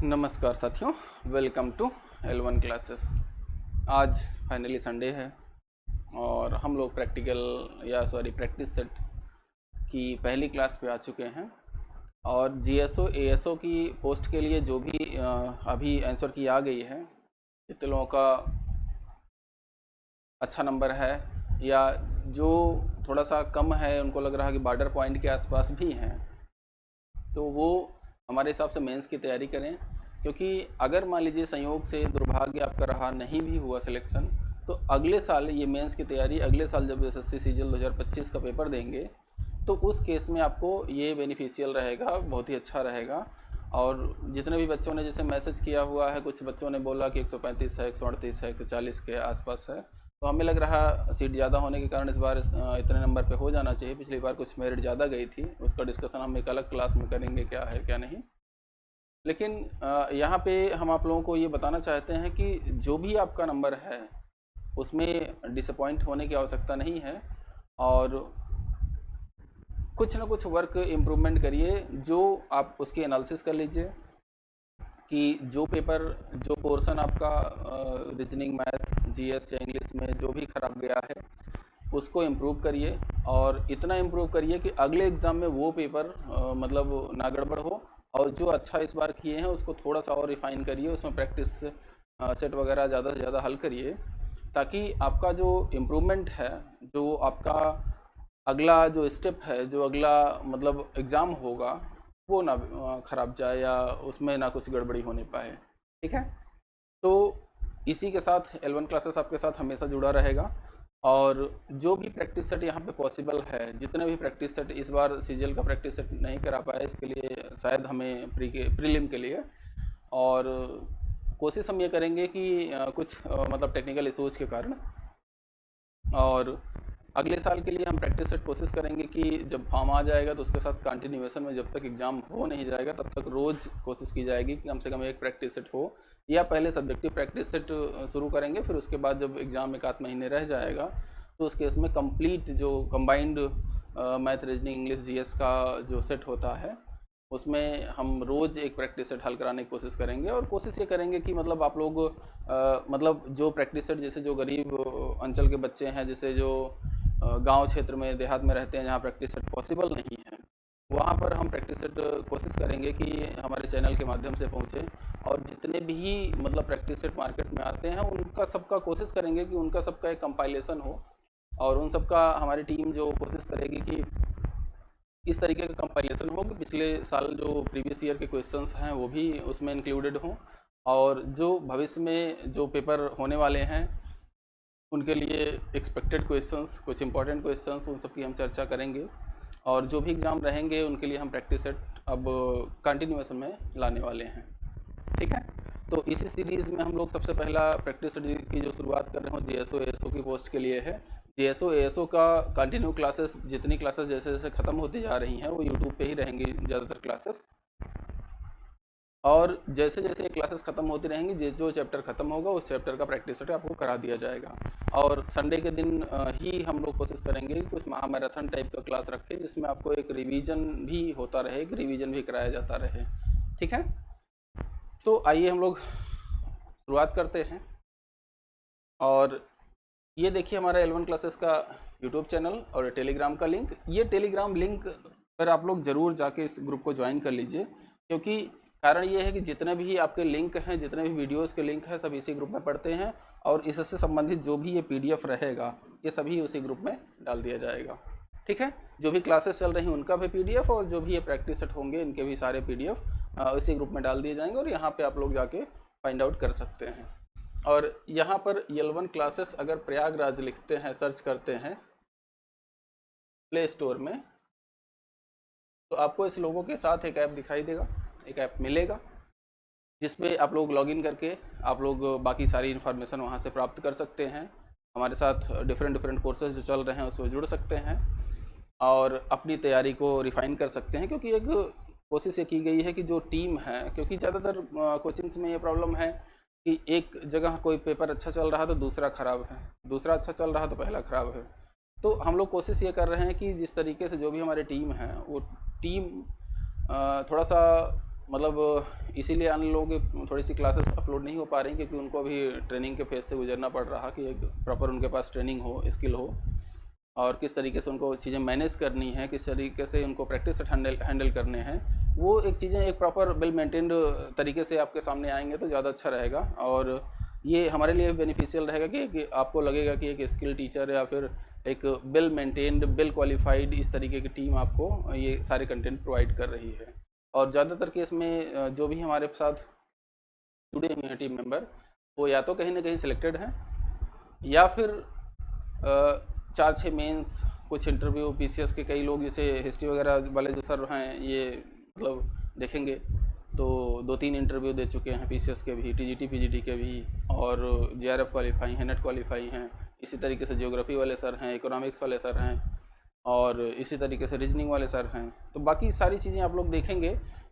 नमस्कार साथियों, welcome to L1 classes. आज फाइनली संडे है और हम लोग प्रैक्टिस सेट की पहली क्लास पे आ चुके हैं। और GSO ASO की पोस्ट के लिए जो भी अभी आंसर की आ गई है, जितने लोगों का अच्छा नंबर है या जो थोड़ा सा कम है, उनको लग रहा है कि बॉर्डर पॉइंट के आसपास भी हैं, तो वो हमारे हिसाब से मेंस की तैयारी करें। क्योंकि अगर मान लीजिए संयोग से दुर्भाग्य आपका रहा, नहीं भी हुआ सिलेक्शन, तो अगले साल ये मेंस की तैयारी, अगले साल जब SSC CGL 2025 का पेपर देंगे, तो उस केस में आपको ये बेनिफिशियल रहेगा, बहुत ही अच्छा रहेगा। और जितने भी बच्चों ने जैसे मैसेज किया हुआ है, कुछ बच्चों ने बोला कि 135 है, 138 है, 140 के आसपास है, तो हमें लग रहा सीट ज़्यादा होने के कारण इस बार इतने नंबर पे हो जाना चाहिए। पिछली बार कुछ मेरिट ज़्यादा गई थी, उसका डिस्कशन हम एक अलग क्लास में करेंगे, क्या है क्या नहीं। लेकिन यहाँ पे हम आप लोगों को ये बताना चाहते हैं कि जो भी आपका नंबर है उसमें डिसअपॉइंट होने की आवश्यकता नहीं है, और कुछ ना कुछ वर्क इम्प्रूवमेंट करिए। जो आप उसकी एनालिसिस कर लीजिए कि जो पेपर, जो पोर्शन आपका रीजनिंग, मैथ, GS या इंग्लिश में जो भी खराब गया है, उसको इम्प्रूव करिए। और इतना इम्प्रूव करिए कि अगले एग्ज़ाम में वो पेपर मतलब ना गड़बड़ हो। और जो अच्छा इस बार किए हैं उसको थोड़ा सा और रिफाइन करिए, उसमें प्रैक्टिस सेट वगैरह ज़्यादा से ज़्यादा हल करिए, ताकि आपका जो इम्प्रूवमेंट है, जो आपका अगला जो स्टेप है, जो अगला मतलब एग्ज़ाम होगा, वो ना ख़राब जाए या उसमें ना कुछ गड़बड़ी होने पाए। ठीक है, तो इसी के साथ L1 क्लासेस आपके साथ हमेशा जुड़ा रहेगा। और जो भी प्रैक्टिस सेट यहाँ पे पॉसिबल है, जितने भी प्रैक्टिस सेट इस बार CGL का प्रैक्टिस सेट नहीं करा पाए, इसके लिए शायद हमें प्रीलिम के लिए, और कोशिश हम ये करेंगे कि कुछ मतलब टेक्निकल इशूज़ के कारण, और अगले साल के लिए हम प्रैक्टिस सेट कोशिश करेंगे कि जब फॉर्म आ जाएगा तो उसके साथ कंटिन्यूएशन में, जब तक एग्ज़ाम हो नहीं जाएगा तब तक रोज़ कोशिश की जाएगी कि कम से कम एक प्रैक्टिस सेट हो, या पहले सब्जेक्टिव प्रैक्टिस सेट शुरू करेंगे, फिर उसके बाद जब एग्ज़ाम एक आध महीने रह जाएगा तो उस केस में कंप्लीट जो combined math, reasoning, English, GS का जो सेट होता है, उसमें हम रोज़ एक प्रैक्टिस सेट हल कराने की कोशिश करेंगे। और कोशिश ये करेंगे कि मतलब आप लोग मतलब जो प्रैक्टिस सेट, जैसे जो गरीब अंचल के बच्चे हैं, जैसे जो गांव क्षेत्र में, देहात में रहते हैं, जहाँ प्रैक्टिस सेट पॉसिबल नहीं है, वहाँ पर हम प्रैक्टिस सेट कोशिश करेंगे कि हमारे चैनल के माध्यम से पहुँचे। और जितने भी मतलब प्रैक्टिस सेट मार्केट में आते हैं, उनका सबका कोशिश करेंगे कि उनका सबका एक कंपाइलेशन हो, और उन सबका हमारी टीम जो कोशिश करेगी कि इस तरीके का कंपाइलेशन हो कि पिछले साल जो प्रीवियस ईयर के क्वेश्चंस हैं वो भी उसमें इंक्लूडेड हों, और जो भविष्य में जो पेपर होने वाले हैं उनके लिए एक्सपेक्टेड क्वेश्चंस, कुछ इंपॉर्टेंट क्वेश्चंस, उन सब की हम चर्चा करेंगे। और जो भी एग्ज़ाम रहेंगे उनके लिए हम प्रैक्टिस सेट अब कंटिन्यूएशन में लाने वाले हैं। ठीक है, तो इसी सीरीज़ में हम लोग सबसे पहला प्रैक्टिस सेट की जो शुरुआत कर रहे हो GSO ASO की पोस्ट के लिए है। GSO ASO का कंटिन्यू क्लासेस, जितनी क्लासेस जैसे जैसे ख़त्म होती जा रही हैं, वो यूट्यूब पे ही रहेंगी ज़्यादातर क्लासेस। और जैसे जैसे क्लासेस ख़त्म होती रहेंगी, जो चैप्टर ख़त्म होगा उस चैप्टर का प्रैक्टिस सेट आपको करा दिया जाएगा। और संडे के दिन ही हम लोग कोशिश करेंगे कि कुछ महामैराथन टाइप का क्लास रखें, जिसमें आपको एक रिवीजन भी होता रहे, एक रिवीजन भी कराया जाता रहे। ठीक है, तो आइए हम लोग शुरुआत करते हैं। और ये देखिए हमारा L1 क्लासेस का यूट्यूब चैनल और टेलीग्राम का लिंक। ये टेलीग्राम लिंक पर आप लोग ज़रूर जाके इस ग्रुप को ज्वाइन कर लीजिए, क्योंकि कारण ये है कि जितने भी आपके लिंक हैं, जितने भी वीडियोस के लिंक हैं, सब इसी ग्रुप में पढ़ते हैं। और इससे संबंधित जो भी ये PDF रहेगा, ये सभी उसी ग्रुप में डाल दिया जाएगा। ठीक है, जो भी क्लासेस चल रही हैं उनका भी PDF, और जो भी ये प्रैक्टिस सेट होंगे इनके भी सारे PDF इसी ग्रुप में डाल दिए जाएंगे, और यहाँ पर आप लोग जाके फाइंड आउट कर सकते हैं। और यहाँ पर L1 क्लासेस अगर प्रयागराज लिखते हैं, सर्च करते हैं प्ले स्टोर में, तो आपको इस लोगों के साथ एक ऐप दिखाई देगा, एक ऐप मिलेगा, जिसपे आप लोग लॉगिन करके आप लोग बाकी सारी इन्फॉर्मेशन वहाँ से प्राप्त कर सकते हैं। हमारे साथ डिफरेंट कोर्सेज जो चल रहे हैं उसमें जुड़ सकते हैं, और अपनी तैयारी को रिफाइन कर सकते हैं। क्योंकि एक कोशिश ये की गई है कि जो टीम है, क्योंकि ज़्यादातर कोचिंग्स में ये प्रॉब्लम है कि एक जगह कोई पेपर अच्छा चल रहा तो दूसरा ख़राब है, दूसरा अच्छा चल रहा तो पहला ख़राब है। तो हम लोग कोशिश ये कर रहे हैं कि जिस तरीके से जो भी हमारी टीम है, वो टीम थोड़ा सा मतलब इसीलिए अन्य लोगों की थोड़ी सी क्लासेस अपलोड नहीं हो पा रही क्योंकि उनको अभी ट्रेनिंग के फेज से गुजरना पड़ रहा कि एक प्रॉपर उनके पास ट्रेनिंग हो, स्किल हो और किस तरीके से उनको चीज़ें मैनेज करनी है, किस तरीके से उनको प्रैक्टिस से हैंडल करने हैं, वो एक चीज़ें एक प्रॉपर वेल मेंटेन्ड तरीके से आपके सामने आएंगे तो ज़्यादा अच्छा रहेगा। और ये हमारे लिए बेनिफिशियल रहेगा कि आपको लगेगा कि एक स्किल टीचर या फिर एक वेल मेंटेन्ड, वेल क्वालिफाइड इस तरीके की टीम आपको ये सारे कंटेंट प्रोवाइड कर रही है। और ज़्यादातर केस में जो भी हमारे साथ जुड़े हुए हैं टीम मेंबर, वो या तो कहीं ना कहीं सिलेक्टेड हैं या फिर 4-6 मेंस, कुछ इंटरव्यू, पीसीएस के कई लोग जैसे हिस्ट्री वगैरह वाले जो सर हैं ये मतलब देखेंगे तो 2-3 इंटरव्यू दे चुके हैं पीसीएस के भी, टीजीटी पीजीटी के भी, और जेआरएफ क्वालिफाई हैं, नेट क्वालिफाई हैं। इसी तरीके से ज्योग्राफी वाले सर हैं, इकोनॉमिक्स वाले सर हैं और इसी तरीके से रीजनिंग वाले सर हैं। तो बाकी सारी चीज़ें आप लोग देखेंगे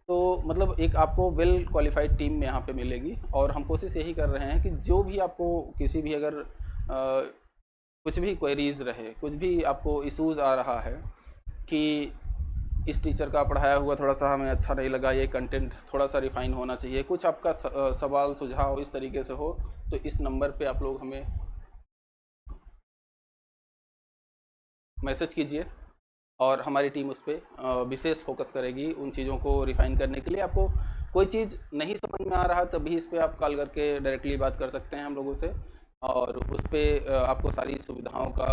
तो मतलब एक आपको वेल क्वालिफाइड टीम में यहाँ पे मिलेगी। और हम कोशिश यही कर रहे हैं कि जो भी आपको किसी भी अगर कुछ भी क्वेरीज रहे, कुछ भी आपको इश्यूज़ आ रहा है कि इस टीचर का पढ़ाया हुआ थोड़ा सा हमें अच्छा नहीं लगा, ये कंटेंट थोड़ा सा रिफाइन होना चाहिए, कुछ आपका सवाल सुझाव इस तरीके से हो तो इस नंबर पे आप लोग हमें मैसेज कीजिए और हमारी टीम उस पर विशेष फोकस करेगी उन चीज़ों को रिफाइन करने के लिए। आपको कोई चीज़ नहीं समझ में आ रहा तभी इस पर आप कॉल करके डायरेक्टली बात कर सकते हैं हम लोगों से और उस पर आपको सारी सुविधाओं का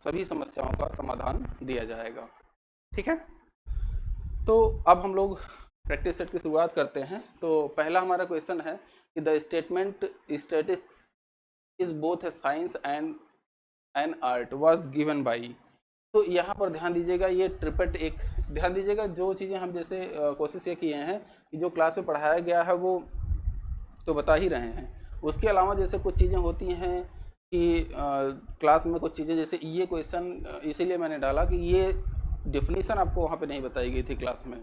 सभी समस्याओं का समाधान दिया जाएगा। ठीक है, तो अब हम लोग प्रैक्टिस सेट की शुरुआत करते हैं। तो पहला हमारा क्वेश्चन है कि the statement statistics is both A science and an art was given by. तो यहाँ पर ध्यान दीजिएगा, ये ट्रिपेट एक ध्यान दीजिएगा, जो चीज़ें हम जैसे कोशिश ये किए हैं कि जो क्लास में पढ़ाया गया है वो तो बता ही रहे हैं, उसके अलावा जैसे कुछ चीज़ें होती हैं कि क्लास में कुछ चीज़ें जैसे ये क्वेश्चन इसीलिए मैंने डाला कि ये डिफिनीसन आपको वहाँ पे नहीं बताई गई थी क्लास में,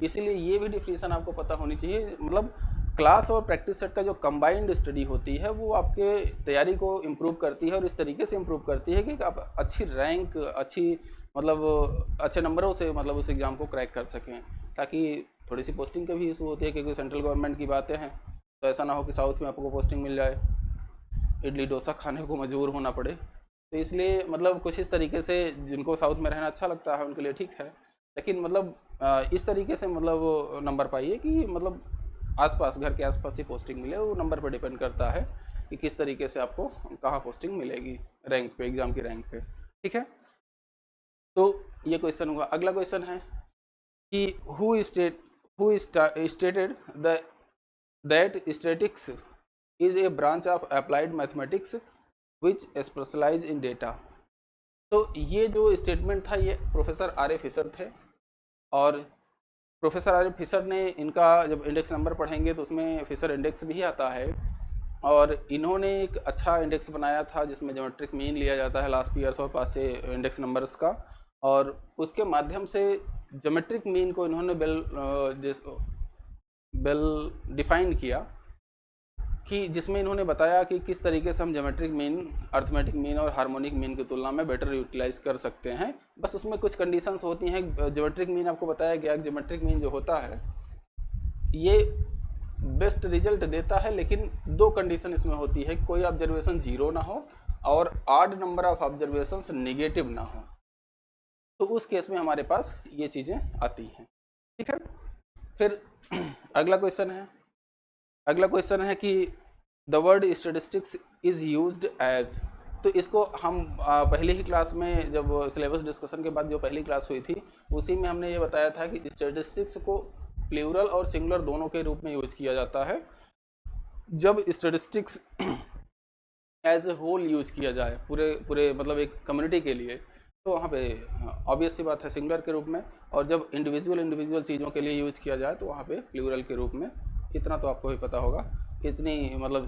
इसीलिए ये भी डिफिनीसन आपको पता होनी चाहिए। मतलब क्लास और प्रैक्टिस सेट का जो कंबाइंड स्टडी होती है वो आपके तैयारी को इम्प्रूव करती है और इस तरीके से इम्प्रूव करती है कि आप अच्छी रैंक, अच्छी मतलब अच्छे नंबरों से मतलब उस एग्ज़ाम को क्रैक कर सकें। ताकि थोड़ी सी पोस्टिंग का भी इशू होती है क्योंकि सेंट्रल गवर्नमेंट की बातें हैं, तो ऐसा ना हो कि साउथ में आपको पोस्टिंग मिल जाए, इडली डोसा खाने को मजबूर होना पड़े। तो इसलिए मतलब कुछ इस तरीके से जिनको साउथ में रहना अच्छा लगता है उनके लिए ठीक है, लेकिन मतलब इस तरीके से मतलब नंबर पाइए कि मतलब आसपास, घर के आसपास ही पोस्टिंग मिले, वो नंबर पर डिपेंड करता है कि किस तरीके से आपको कहाँ पोस्टिंग मिलेगी रैंक पे, एग्ज़ाम की रैंक पे। ठीक है, तो ये क्वेश्चन हुआ। अगला क्वेश्चन है कि who stated that statistics is a branch of applied mathematics which specialise in data. तो ये जो स्टेटमेंट था ये प्रोफेसर आर ए फिशर थे और प्रोफेसर आर ए फिशर ने इनका जब इंडेक्स नंबर पढ़ेंगे तो उसमें फिशर इंडेक्स भी आता है और इन्होंने एक अच्छा इंडेक्स बनाया था जिसमें ज्योमेट्रिक मीन लिया जाता है लास्ट ईयर्स और पास से इंडेक्स नंबर्स का, और उसके माध्यम से ज्योमेट्रिक मीन को इन्होंने वेल डिफाइन किया कि जिसमें इन्होंने बताया कि किस तरीके से हम ज्योमेट्रिक मीन, अर्थमेटिक मीन और हार्मोनिक मीन की तुलना में बेटर यूटिलाइज कर सकते हैं। बस उसमें कुछ कंडीशंस होती हैं। ज्योमेट्रिक मीन आपको बताया गया, ज्योमेट्रिक मीन जो होता है ये बेस्ट रिजल्ट देता है, लेकिन दो कंडीशन इसमें होती है, कोई ऑब्जर्वेशन जीरो ना हो और आड नंबर ऑफ ऑब्जर्वेशंस नेगेटिव ना हो। तो उस केस में हमारे पास ये चीज़ें आती हैं। ठीक है, फिर अगला क्वेश्चन है कि the word statistics is used as. तो इसको हम पहले ही क्लास में जब सिलेबस डिस्कशन के बाद जो पहली क्लास हुई थी उसी में हमने ये बताया था कि स्टेटिस्टिक्स को प्लूरल और सिंगुलर दोनों के रूप में यूज़ किया जाता है। जब statistics as a whole use किया जाए पूरे मतलब एक कम्युनिटी के लिए, तो वहाँ पे ऑब्वियस सी बात है सिंगुलर के रूप में, और जब इंडिविजुअल चीज़ों के लिए यूज़ किया जाए तो वहाँ पे प्लूरल के रूप में। इतना तो आपको भी पता होगा, इतनी मतलब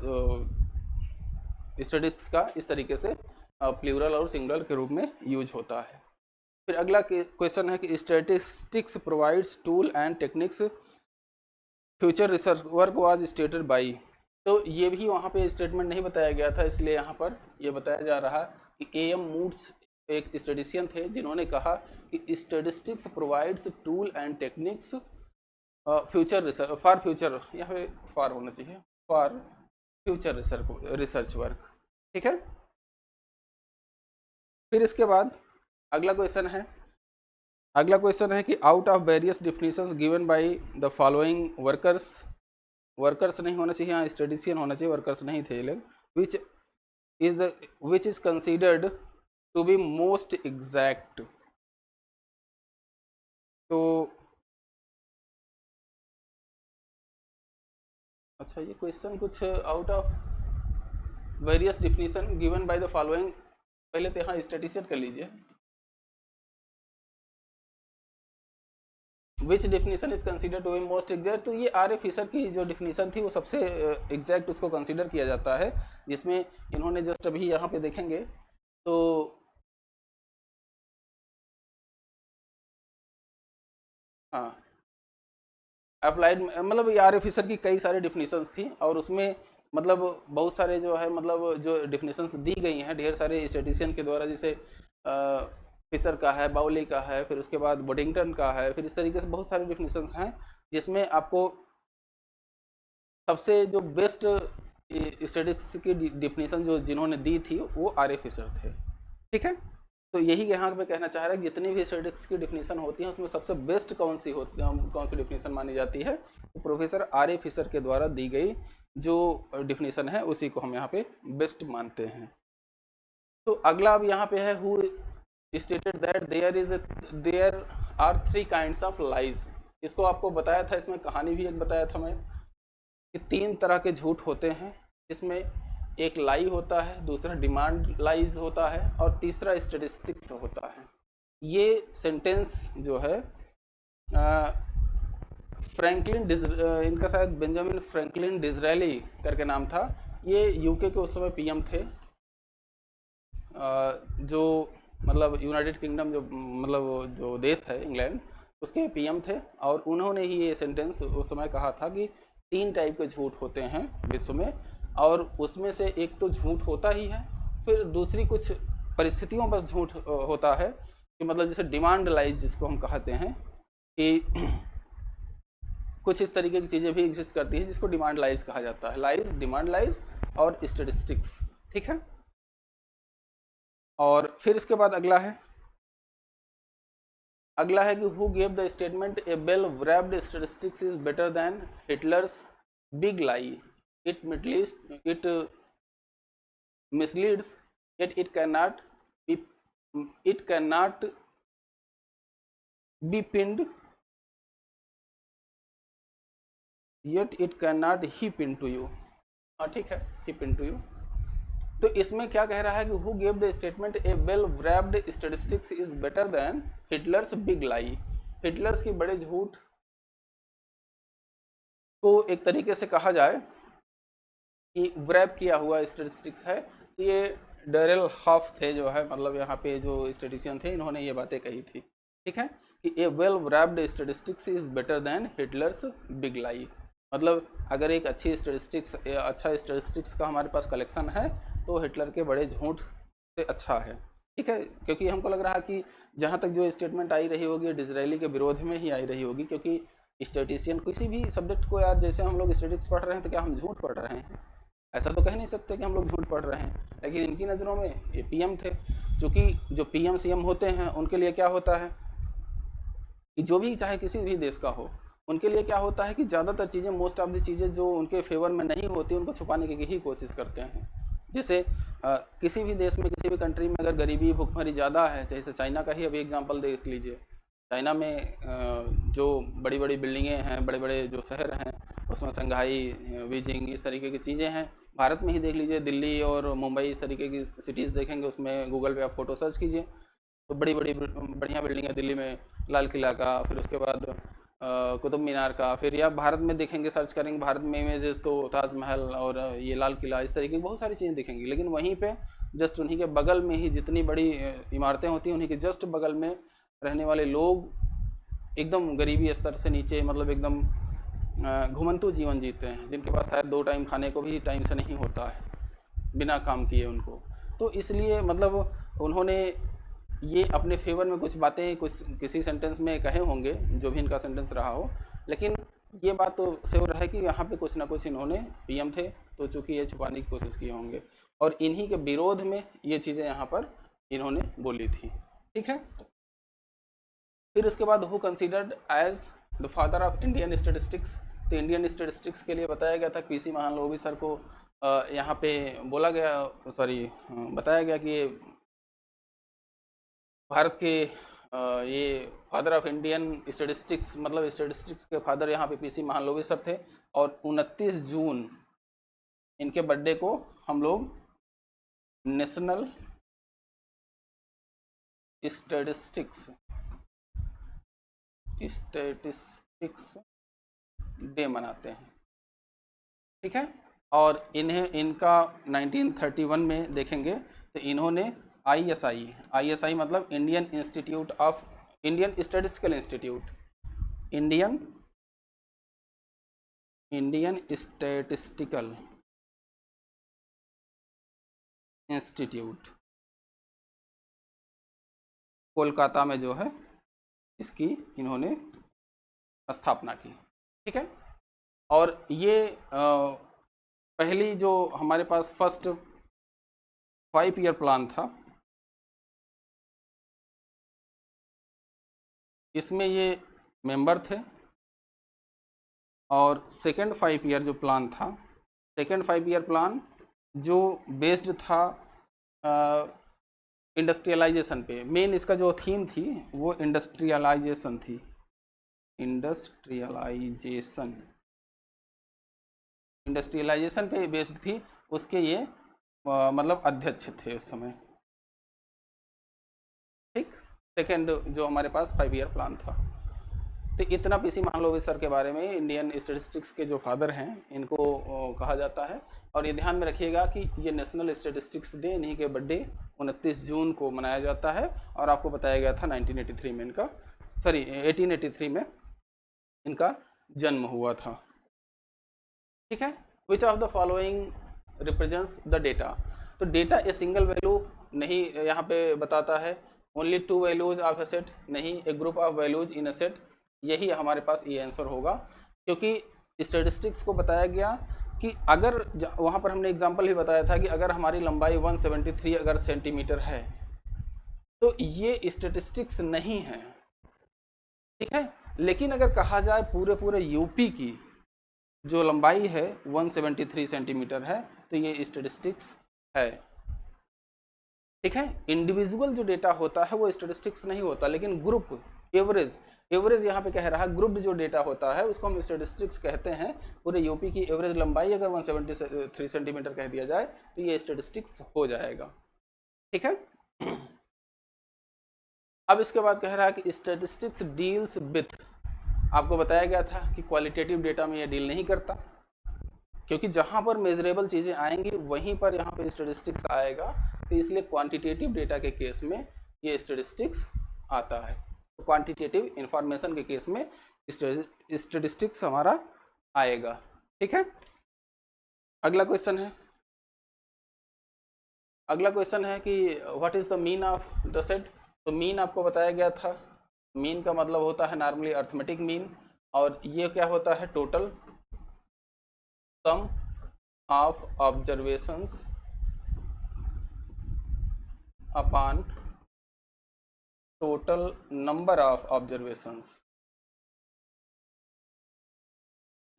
स्टेटिस्टिक्स का इस तरीके से प्लूरल और सिंगुलर के रूप में यूज होता है। फिर अगला क्वेश्चन है कि statistics provides tool and techniques future research work was stated by. तो ये भी वहाँ पे स्टेटमेंट नहीं बताया गया था, इसलिए यहाँ पर ये बताया जा रहा कि AM मूड्स एक स्टेटिशियन थे जिन्होंने कहा कि statistics provides tool and techniques future research, for future, यहाँ पे फॉर होना चाहिए, फॉर फ्यूचर रिसर्च वर्क। ठीक है। फिर इसके बाद अगला क्वेश्चन है, कि out of various definitions given by the following workers, workers नहीं होना चाहिए यहाँ, स्टैटिस्टिशियन होना चाहिए, वर्कर्स नहीं थे ये लोग, which is considered to be most exact. तो अच्छा, ये क्वेश्चन कुछ out of various definition given by the following, पहले तो यहाँ स्टैटिस्टिशियन कर लीजिए, which definition is consider to be most exact. तो ये आर ए फिशर की जो डिफिनीशन थी वो सबसे एग्जैक्ट उसको कंसीडर किया जाता है, जिसमें इन्होंने जस्ट अभी यहाँ पे देखेंगे तो हाँ, अप्लाइड मतलब ये आर ए फिशर की कई सारी डिफिनीशंस थी, और उसमें मतलब बहुत सारे जो है मतलब जो डिफिनीशंस दी गई हैं ढेर सारे स्टैटिस्टिशियन के द्वारा, जैसे फिशर का है, बाउली का है, फिर उसके बाद बोडिंगटन का है, फिर इस तरीके से बहुत सारे डिफिनीशंस हैं, जिसमें आपको सबसे जो बेस्ट स्टैटिस्टिक्स की डिफिनीशन जो जिन्होंने दी थी वो आर ए फिशर थे। ठीक है। तो यही यहाँ पे कहना चाह रहा है कि जितनी भी स्टैटिस्टिक्स की डिफिनीशन होती है उसमें सबसे बेस्ट कौन सी डिफिनीशन मानी जाती है, तो प्रोफेसर आर ए फिशर के द्वारा दी गई जो डिफिनीशन है उसी को हम यहाँ पे बेस्ट मानते हैं। तो अगला अब यहाँ पे है, who stated that there are 3 kinds of lies. इसको आपको बताया था, इसमें कहानी भी एक बताया था मैं, कि 3 तरह के झूठ होते हैं, जिसमें एक लाई होता है, दूसरा डिमांड लाइज होता है, और तीसरा स्टैटिस्टिक्स होता है। ये सेंटेंस जो है फ्रैंकलिन इनका शायद बेंजामिन फ्रैंकलिन डिज़रायली करके नाम था, ये यूके के उस समय पीएम थे, जो मतलब यूनाइटेड किंगडम जो मतलब जो देश है इंग्लैंड, उसके पीएम थे, और उन्होंने ही ये सेंटेंस उस समय कहा था कि 3 टाइप के झूठ होते हैं विश्व में, और उसमें से एक तो झूठ होता ही है, फिर दूसरी कुछ परिस्थितियों बस झूठ होता है, कि मतलब जैसे डिमांड लाइज जिसको हम कहते हैं, कि कुछ इस तरीके की चीज़ें भी एग्जिस्ट करती है जिसको डिमांड लाइज कहा जाता है, लाइज, डिमांड लाइज और स्टैटिस्टिक्स। ठीक है। और फिर इसके बाद अगला है कि who gave the statement A well wrapped statistics is better than Hitler's big lie, it misleads, yet it cannot be pinned, yet it cannot heap into you। हाँ ठीक है, heap into you। तो इसमें क्या कह रहा है कि who gave the statement A well wrapped statistics is better than Hitler's big lie। Hitler's की बड़े झूठ को एक तरीके से कहा जाए कि wrap किया हुआ स्टेटिस्टिक्स है। ये डेरेल हॉफ थे जो है, मतलब यहाँ पे जो स्टेटिशियन थे, इन्होंने ये बातें कही थी। ठीक है, कि a well wrapped statistics is better than Hitler's big lie. मतलब अगर एक अच्छा स्टेटिस्टिक्स का हमारे पास कलेक्शन है तो हिटलर के बड़े झूठ से अच्छा है। ठीक है, क्योंकि हमको लग रहा है कि जहाँ तक जो स्टेटमेंट आई रही होगी डिज़रायली के विरोध में ही आई रही होगी, क्योंकि स्टेटिशियन किसी भी सब्जेक्ट को, यार जैसे हम लोग स्टेटिक्स पढ़ रहे हैं तो क्या हम झूठ पढ़ रहे हैं? ऐसा तो कह नहीं सकते कि हम लोग झूठ पढ़ रहे हैं। लेकिन इनकी नज़रों में ये पीएम थे, क्योंकि जो पीएम सीएम होते हैं उनके लिए क्या होता है कि जो भी चाहे किसी भी देश का हो, उनके लिए क्या होता है कि ज़्यादातर चीज़ें, मोस्ट ऑफ द चीज़ें जो उनके फेवर में नहीं होती उनको छुपाने की ही कोशिश करते हैं। जैसे किसी भी देश में, किसी भी कंट्री में अगर गरीबी भुखमरी ज़्यादा है, जैसे चाइना का ही अभी एग्जांपल देख लीजिए। चाइना में जो बड़ी बड़ी बिल्डिंगें हैं, बड़े बड़े जो शहर हैं, उसमें संघाई, बीजिंग, इस तरीके की चीज़ें हैं। भारत में ही देख लीजिए, दिल्ली और मुंबई, इस तरीके की सिटीज़ देखेंगे, उसमें गूगल पे आप फोटो सर्च कीजिए तो बड़ी बड़ी बढ़िया बिल्डिंग है दिल्ली में, लाल किला का, फिर उसके बाद कुतुब मीनार का। फिर या भारत में देखेंगे, सर्च करेंगे भारत में इमेजेस, तो ताजमहल और ये लाल किला, इस तरीके की बहुत सारी चीज़ें दिखेंगी। लेकिन वहीं पे जस्ट उन्हीं के बगल में ही जितनी बड़ी इमारतें होती हैं, उन्हीं के जस्ट बगल में रहने वाले लोग एकदम गरीबी स्तर से नीचे, मतलब एकदम घुमंतु जीवन जीते हैं, जिनके पास शायद 2 टाइम खाने को भी टाइम से नहीं होता है बिना काम किए उनको। तो इसलिए मतलब उन्होंने ये अपने फेवर में कुछ बातें कुछ किसी सेंटेंस में कहे होंगे, जो भी इनका सेंटेंस रहा हो, लेकिन ये बात तो श्योर है कि यहाँ पे कुछ ना कुछ इन्होंने पीएम थे तो चूंकि ये छुपाने की कोशिश किए होंगे, और इन्हीं के विरोध में ये चीज़ें यहाँ पर इन्होंने बोली थी। ठीक है। फिर उसके बाद who considered as the father of Indian statistics, तो इंडियन स्टेटिस्टिक्स के लिए बताया गया था पीसी महालनोबिस सर को यहाँ पे बोला गया, सॉरी बताया गया कि ये भारत के ये फादर ऑफ इंडियन स्टेटिस्टिक्स, मतलब स्टेटिस्टिक्स के फादर यहाँ पे पीसी महालनोबिस सर थे। और 29 जून इनके बर्थडे को हम लोग नेशनल स्टेटिस्टिक्स डे मनाते हैं। ठीक है। और इनका 1931 में देखेंगे तो इन्होंने ISI मतलब इंडियन स्टैटिस्टिकल इंस्टीट्यूट कोलकाता में जो है इसकी इन्होंने स्थापना की। ठीक है। और ये पहली जो हमारे पास फर्स्ट 5 ईयर प्लान था, इसमें ये मेंबर थे। और सेकेंड 5 ईयर जो प्लान था, सेकेंड 5 ईयर प्लान जो बेस्ड था इंडस्ट्रियलाइजेशन पे, मेन इसका जो थीम थी वो इंडस्ट्रियलाइजेशन थी। इंडस्ट्रियलाइजेशन पे बेस्ड थी। उसके ये मतलब अध्यक्ष थे उस समय। ठीक। सेकेंड जो हमारे पास 5 ईयर प्लान था। तो इतना पीसी महालनोबिस सर के बारे में, इंडियन स्टेटिस्टिक्स के जो फादर हैं इनको कहा जाता है। और ये ध्यान में रखिएगा कि ये नेशनल स्टेटिस्टिक्स डे, इन्हीं के बर्थडे 29 जून को मनाया जाता है। और आपको बताया गया था 1883 में इनका जन्म हुआ था। ठीक है। Which of the following represents the data, तो डेटा ए सिंगल वैल्यू नहीं यहाँ पे बताता है, only 2 values of a set नहीं, a group of values in a set, यही हमारे पास ये आंसर होगा। क्योंकि स्टैटिस्टिक्स को बताया गया कि अगर वहाँ पर हमने एग्जांपल भी बताया था कि अगर हमारी लंबाई 173 अगर सेंटीमीटर है तो ये स्टैटिस्टिक्स नहीं है। ठीक है। लेकिन अगर कहा जाए पूरे यूपी की जो लंबाई है 173 सेंटीमीटर है तो ये स्टैटिस्टिक्स है। ठीक है। इंडिविजुअल जो डेटा होता है वो स्टैटिस्टिक्स नहीं होता, लेकिन ग्रुप एवरेज यहाँ पे कह रहा है, ग्रुप जो डेटा होता है उसको हम स्टैटिस्टिक्स कहते हैं। पूरे यूपी की एवरेज लंबाई अगर 173 सेंटीमीटर कह दिया जाए तो ये स्टैटिस्टिक्स हो जाएगा। ठीक है। अब इसके बाद कह रहा है कि स्टैटिस्टिक्स डील्स विथ, आपको बताया गया था कि क्वालिटेटिव डेटा में ये डील नहीं करता, क्योंकि जहां पर मेजरेबल चीजें आएंगी वहीं पर यहाँ पे स्टैटिस्टिक्स आएगा। तो इसलिए क्वांटिटेटिव डेटा के केस में ये स्टैटिस्टिक्स आता है। तो क्वांटिटेटिव इंफॉर्मेशन के केस में स्टैटिस्टिक्स हमारा आएगा। ठीक है। अगला क्वेश्चन है कि what is the mean of the set. तो मीन आपको बताया गया था, मीन का मतलब होता है नॉर्मली अर्थमेटिक मीन, और ये क्या होता है, total sum of observations upon total number of observations.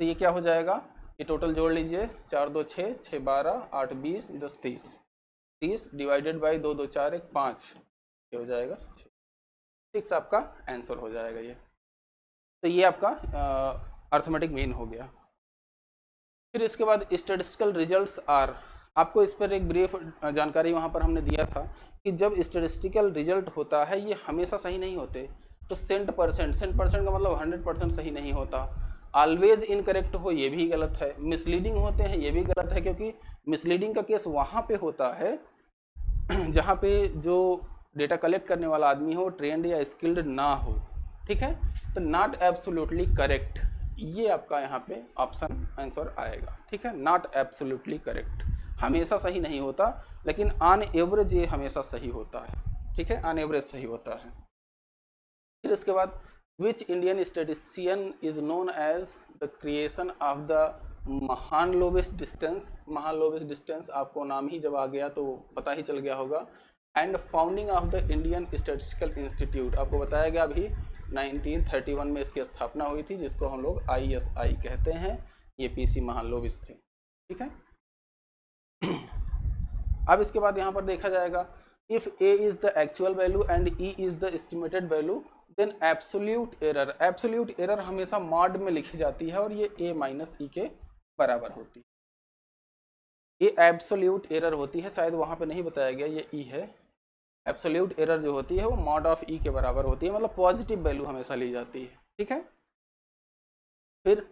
तो ये क्या हो जाएगा, ये टोटल जोड़ लीजिए, 4 2 6 6 12 8 20 10 30 डिवाइडेड बाई 2 2 4 1 5, ये हो जाएगा 6 आपका आंसर हो जाएगा ये। तो ये आपका अर्थमेटिक मीन हो गया। फिर इसके बाद स्टैटिस्टिकल रिजल्ट्स आर, आपको इस पर एक ब्रीफ जानकारी वहाँ पर हमने दिया था कि जब स्टैटिस्टिकल रिजल्ट होता है ये हमेशा सही नहीं होते। तो 100% का मतलब 100% सही नहीं होता। ऑलवेज इनकरेक्ट हो ये भी गलत है, मिसलीडिंग होते हैं ये भी गलत है, क्योंकि मिसलीडिंग का केस वहाँ पे होता है जहाँ पे जो डेटा कलेक्ट करने वाला आदमी हो ट्रेंड या स्किल्ड ना हो। ठीक है। तो नॉट एब्सोल्युटली करेक्ट, ये आपका यहाँ पे ऑप्शन आंसर आएगा। ठीक है। नॉट एब्सोल्युटली करेक्ट, हमेशा सही नहीं होता, लेकिन ऑन एवरेज ये हमेशा सही होता है। ठीक है। ऑन एवरेज सही होता है। फिर इसके बाद which Indian statistician is known as the creation of the Mahalanobis distance. Mahalanobis distance आपको नाम ही जब आ गया तो पता ही चल गया होगा। And founding of the Indian statistical institute, आपको बताया गया अभी 1931 में इसकी स्थापना हुई थी, जिसको हम लोग ISI कहते हैं। ये PC महालनोबिस थे, ठीक है। अब इसके बाद यहाँ पर देखा जाएगा, if A is the actual value and E is the estimated value then absolute error. Absolute error हमेशा मॉड में लिखी जाती है और ये A माइनस E के बराबर होती है। ये एब्सोल्यूट एरर होती है, शायद वहाँ पे नहीं बताया गया, ये E है। एब्सोल्यूट एरर जो होती है वो मॉड ऑफ E के बराबर होती है, मतलब पॉजिटिव वैल्यू हमेशा ली जाती है, ठीक है। फिर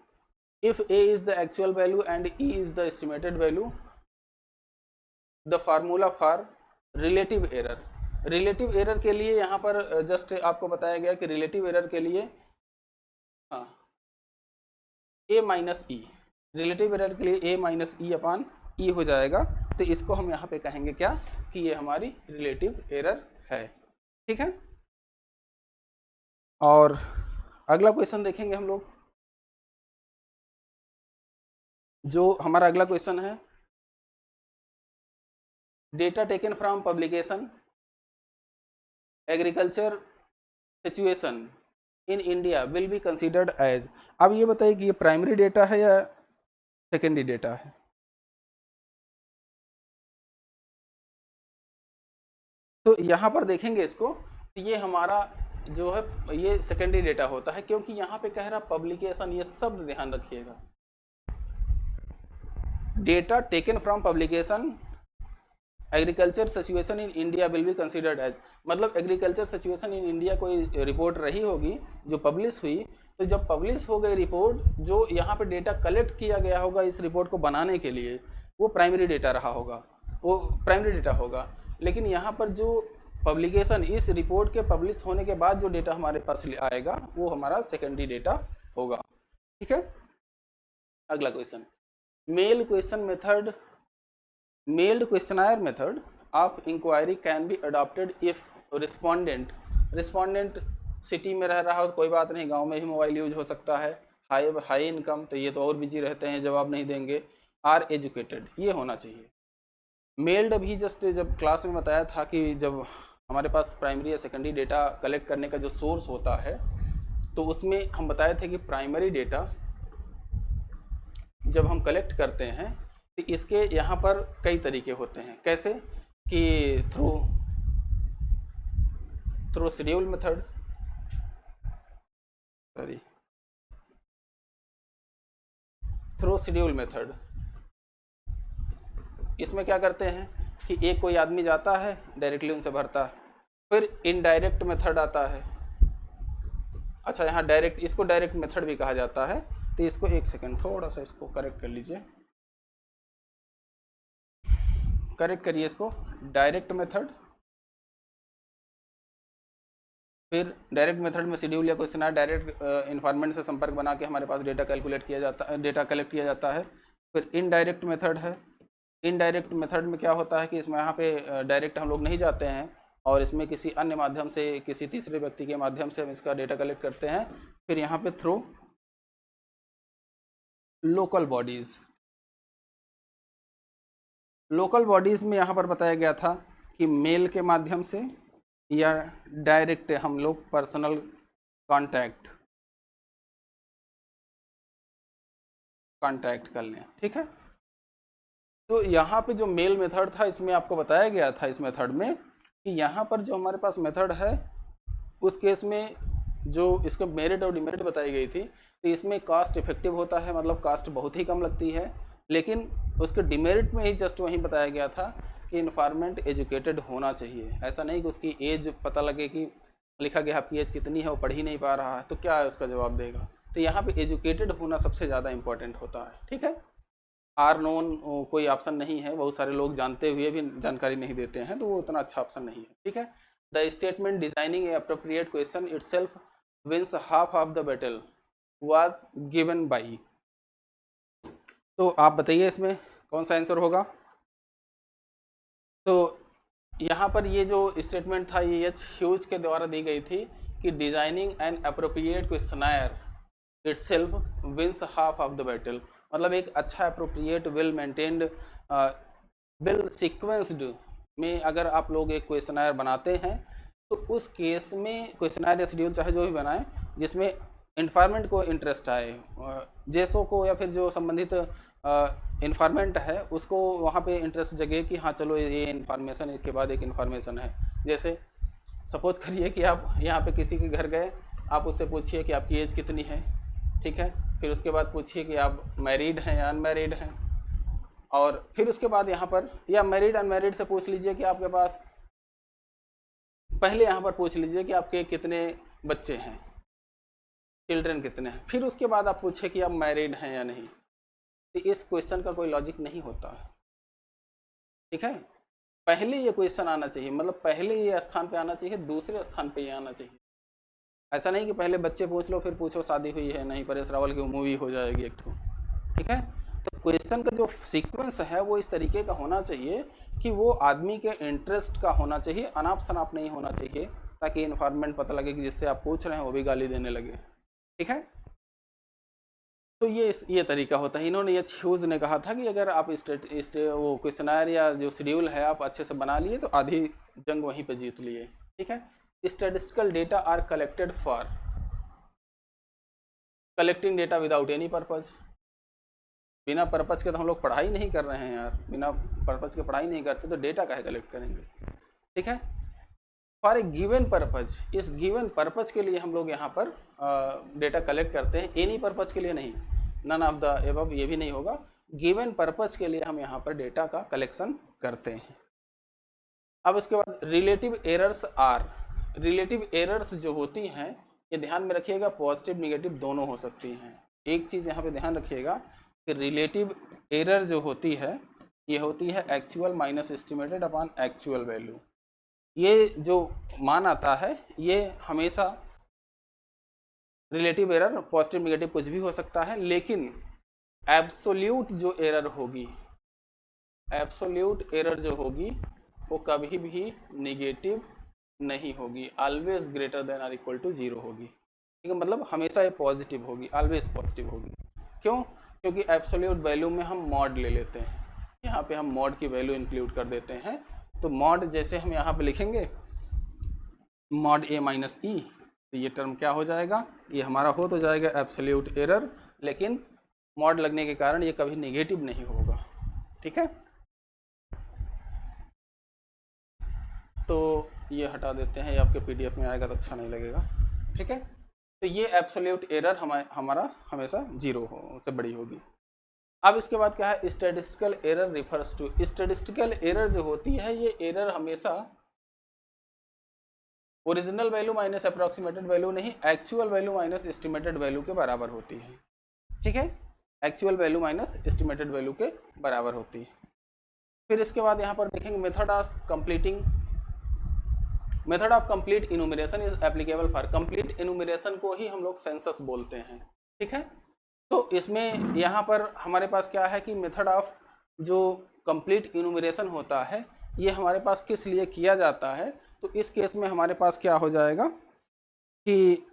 if A is the actual value and E is the estimated value, the formula for relative error. Relative error के लिए यहाँ पर जस्ट आपको बताया गया कि रिलेटिव एरर के लिए हाँ A minus E, relative error के लिए A minus E upon E हो जाएगा। तो इसको हम यहाँ पे कहेंगे क्या, कि ये हमारी रिलेटिव एरर है, ठीक है। और अगला क्वेश्चन देखेंगे हम लोग। जो हमारा अगला क्वेश्चन है, data taken from publication agriculture situation in India will be considered as. अब ये बताइए कि ये प्राइमरी डेटा है या सेकेंडरी डेटा है। तो यहाँ पर देखेंगे इसको, ये हमारा जो है ये सेकेंडरी डेटा होता है, क्योंकि यहाँ पे कह रहा पब्लिकेशन, ये शब्द ध्यान रखिएगा। Data taken from publication agriculture situation in India will be considered as, मतलब एग्रीकल्चर सिचुएशन इन इंडिया कोई रिपोर्ट रही होगी जो पब्लिश हुई, तो जब पब्लिश हो गई रिपोर्ट, जो यहाँ पे डेटा कलेक्ट किया गया होगा इस रिपोर्ट को बनाने के लिए, वो प्राइमरी डेटा रहा होगा, वो प्राइमरी डेटा होगा। लेकिन यहाँ पर जो पब्लिकेशन, इस रिपोर्ट के पब्लिश होने के बाद जो डेटा हमारे पास आएगा वो हमारा सेकेंडरी डेटा होगा, ठीक है। अगला question, mail question method, mailed questionnaire method of inquiry can be adopted if respondent, respondent city में रह रहा हो तो कोई बात नहीं, गांव में ही मोबाइल यूज हो सकता है। हाई इनकम, तो ये तो और बिजी रहते हैं, जवाब नहीं देंगे। आर एजुकेटेड, ये होना चाहिए। मेल्ड भी जस्ट जब क्लास में बताया था कि जब हमारे पास प्राइमरी या सेकेंडरी डेटा कलेक्ट करने का जो सोर्स होता है, तो उसमें हम बताए थे कि प्राइमरी डेटा जब हम कलेक्ट करते हैं तो इसके यहाँ पर कई तरीके होते हैं। कैसे कि through schedule method, through schedule method. इसमें क्या करते हैं कि एक कोई आदमी जाता है डायरेक्टली उनसे भरता है। फिर इनडायरेक्ट मेथड आता है। अच्छा, यहाँ डायरेक्ट, इसको डायरेक्ट मेथड भी कहा जाता है। तो इसको एक सेकंड थोड़ा सा इसको करेक्ट कर लीजिए, करेक्ट करिए इसको। डायरेक्ट मेथड, फिर डायरेक्ट मेथड में शेड्यूल या क्वेश्चनर डायरेक्ट इन्फॉर्मेंट से संपर्क बना के हमारे पास डेटा कैलकुलेट किया जाता है, डेटा कलेक्ट किया जाता है। फिर इनडायरेक्ट मेथड है। इनडायरेक्ट मेथड में क्या होता है कि इसमें यहाँ पे डायरेक्ट हम लोग नहीं जाते हैं और इसमें किसी अन्य माध्यम से, किसी तीसरे व्यक्ति के माध्यम से हम इसका डेटा कलेक्ट करते हैं। फिर यहाँ पे through local bodies, local bodies में यहाँ पर बताया गया था कि मेल के माध्यम से या डायरेक्ट हम लोग पर्सनल कांटेक्ट कर लें, ठीक है। तो यहाँ पे जो मेल मेथड था, इसमें आपको बताया गया था इस मेथड में कि यहाँ पर जो हमारे पास मेथड है उस केस में जो इसके मेरिट और डिमेरिट बताई गई थी, तो इसमें कास्ट इफेक्टिव होता है, मतलब कास्ट बहुत ही कम लगती है। लेकिन उसके डिमेरिट में ही जस्ट वहीं बताया गया था कि इन्फॉर्मेंट एजुकेटेड होना चाहिए। ऐसा नहीं कि उसकी एज पता लगे कि लिखा गया आपकी एज कितनी है, वो पढ़ ही नहीं पा रहा है, तो क्या है उसका जवाब देगा। तो यहाँ पे एजुकेटेड होना सबसे ज़्यादा इंपॉर्टेंट होता है, ठीक है। आर नोन कोई ऑप्शन नहीं है, बहुत सारे लोग जानते हुए भी जानकारी नहीं देते हैं, तो वो उतना अच्छा ऑप्शन नहीं है, ठीक है। The statement designing a appropriate question itself wins half of the battle was given by. तो आप बताइए इसमें कौन सा आंसर होगा। तो यहाँ पर ये जो स्टेटमेंट था ये एच ह्यूज के द्वारा दी गई थी कि designing an appropriate questionnaire itself wins half of the battle, मतलब एक अच्छा appropriate well maintained well sequenced में अगर आप लोग एक क्वेश्चनायर बनाते हैं तो उस केस में क्वेश्चनायर या शेड्यूल चाहे जो भी बनाएं जिसमें इन्फॉर्मेंट को इंटरेस्ट आए, जेसो को या फिर जो संबंधित इन्फॉर्मेंट है उसको वहाँ पे इंटरेस्ट जगे कि हाँ चलो ये इन्फॉर्मेशन एक के बाद एक इन्फॉर्मेशन है। जैसे सपोज करिए कि आप यहाँ पे किसी के घर गए, आप उससे पूछिए कि आपकी एज कितनी है, ठीक है, फिर उसके बाद पूछिए कि आप मैरिड हैं या अनमैरिड हैं, और फिर उसके बाद यहाँ पर या मैरिड अनमैरिड से पूछ लीजिए कि आपके पास, पहले यहाँ पर पूछ लीजिए कि आपके कितने बच्चे हैं, चिल्ड्रन कितने हैं, फिर उसके बाद आप पूछे कि आप मैरिड हैं या नहीं। तो इस क्वेश्चन का कोई लॉजिक नहीं होता है, ठीक है। पहले ये क्वेश्चन आना चाहिए, मतलब पहले ये स्थान पे आना चाहिए, दूसरे स्थान पे ये आना चाहिए। ऐसा नहीं कि पहले बच्चे पूछ लो फिर पूछो शादी हुई है नहीं, परेश रावल की मूवी हो जाएगी एक तो, ठीक है। तो क्वेश्चन का जो सीक्वेंस है वो इस तरीके का होना चाहिए कि वो आदमी के इंटरेस्ट का होना चाहिए, अनाप शनाप नहीं होना चाहिए, ताकि इन्फॉर्मेंट पता लगे कि जिससे आप पूछ रहे हैं वो भी गाली देने लगे, ठीक है। तो ये तरीका होता है। इन्होंने ये ह्यूज ने कहा था कि अगर आप वो क्वेश्चनायर या जो शेड्यूल है आप अच्छे से बना लिए तो आधी जंग वहीं पे जीत लिए, ठीक है। Statistical data are collected for collecting data without any purpose. बिना पर्पज के तो हम लोग पढ़ाई नहीं कर रहे हैं यार, बिना पर्पज के पढ़ाई नहीं करते तो डेटा काहे कलेक्ट करेंगे, ठीक है। फॉर ए गिवन पर्पज, इस गिवन पर्पज के लिए हम लोग यहाँ पर डेटा कलेक्ट करते हैं, एनी पर्पज के लिए नहीं, नन ऑफ द एबव ये भी नहीं होगा, गिवन पर्पज के लिए हम यहाँ पर डेटा का कलेक्शन करते हैं। अब उसके बाद relative errors are, relative errors जो होती हैं ये ध्यान में रखिएगा, पॉजिटिव निगेटिव दोनों हो सकती हैं। एक चीज़ यहाँ पे ध्यान रखिएगा कि रिलेटिव एरर जो होती है ये होती है actual minus estimated upon actual value. ये जो मान आता है ये हमेशा रिलेटिव एरर पॉजिटिव निगेटिव कुछ भी हो सकता है, लेकिन एब्सोल्यूट जो एरर होगी, एब्सोल्यूट एरर जो होगी वो कभी भी निगेटिव नहीं होगी, ऑलवेज ग्रेटर देन और इक्वल टू 0 होगी, ठीक है। मतलब हमेशा ये पॉजिटिव होगी, ऑलवेज पॉजिटिव होगी। क्यों? क्योंकि एब्सोल्यूट वैल्यू में हम मॉड ले लेते हैं, यहाँ पे हम मॉड की वैल्यू इंक्लूड कर देते हैं। तो मॉड जैसे हम यहाँ पे लिखेंगे मॉड ए माइनस ई, तो ये टर्म क्या हो जाएगा, ये हमारा हो तो जाएगा एब्सोल्यूट एरर, लेकिन मॉड लगने के कारण ये कभी नेगेटिव नहीं होगा, ठीक है। तो ये हटा देते हैं, ये आपके पीडीएफ में आएगा तो अच्छा नहीं लगेगा, ठीक है। तो ये एब्सोल्यूट एरर हमारा हमेशा 0 से बड़ी होगी। अब इसके बाद क्या है, statistical error refers to, statistical error जो होती है ये एरर हमेशा original value minus approximated value नहीं, actual value minus estimated value के बराबर होती है, ठीक है। Actual value minus estimated value के बराबर होती है। फिर इसके बाद यहाँ पर देखेंगे method of completing, method of complete enumeration is applicable for, complete enumeration को ही हम लोग सेंसस बोलते हैं, ठीक है। तो इसमें यहाँ पर हमारे पास क्या है कि मेथड ऑफ जो कंप्लीट इनुमरेशन होता है ये हमारे पास किस लिए किया जाता है, तो इस केस में हमारे पास क्या हो जाएगा कि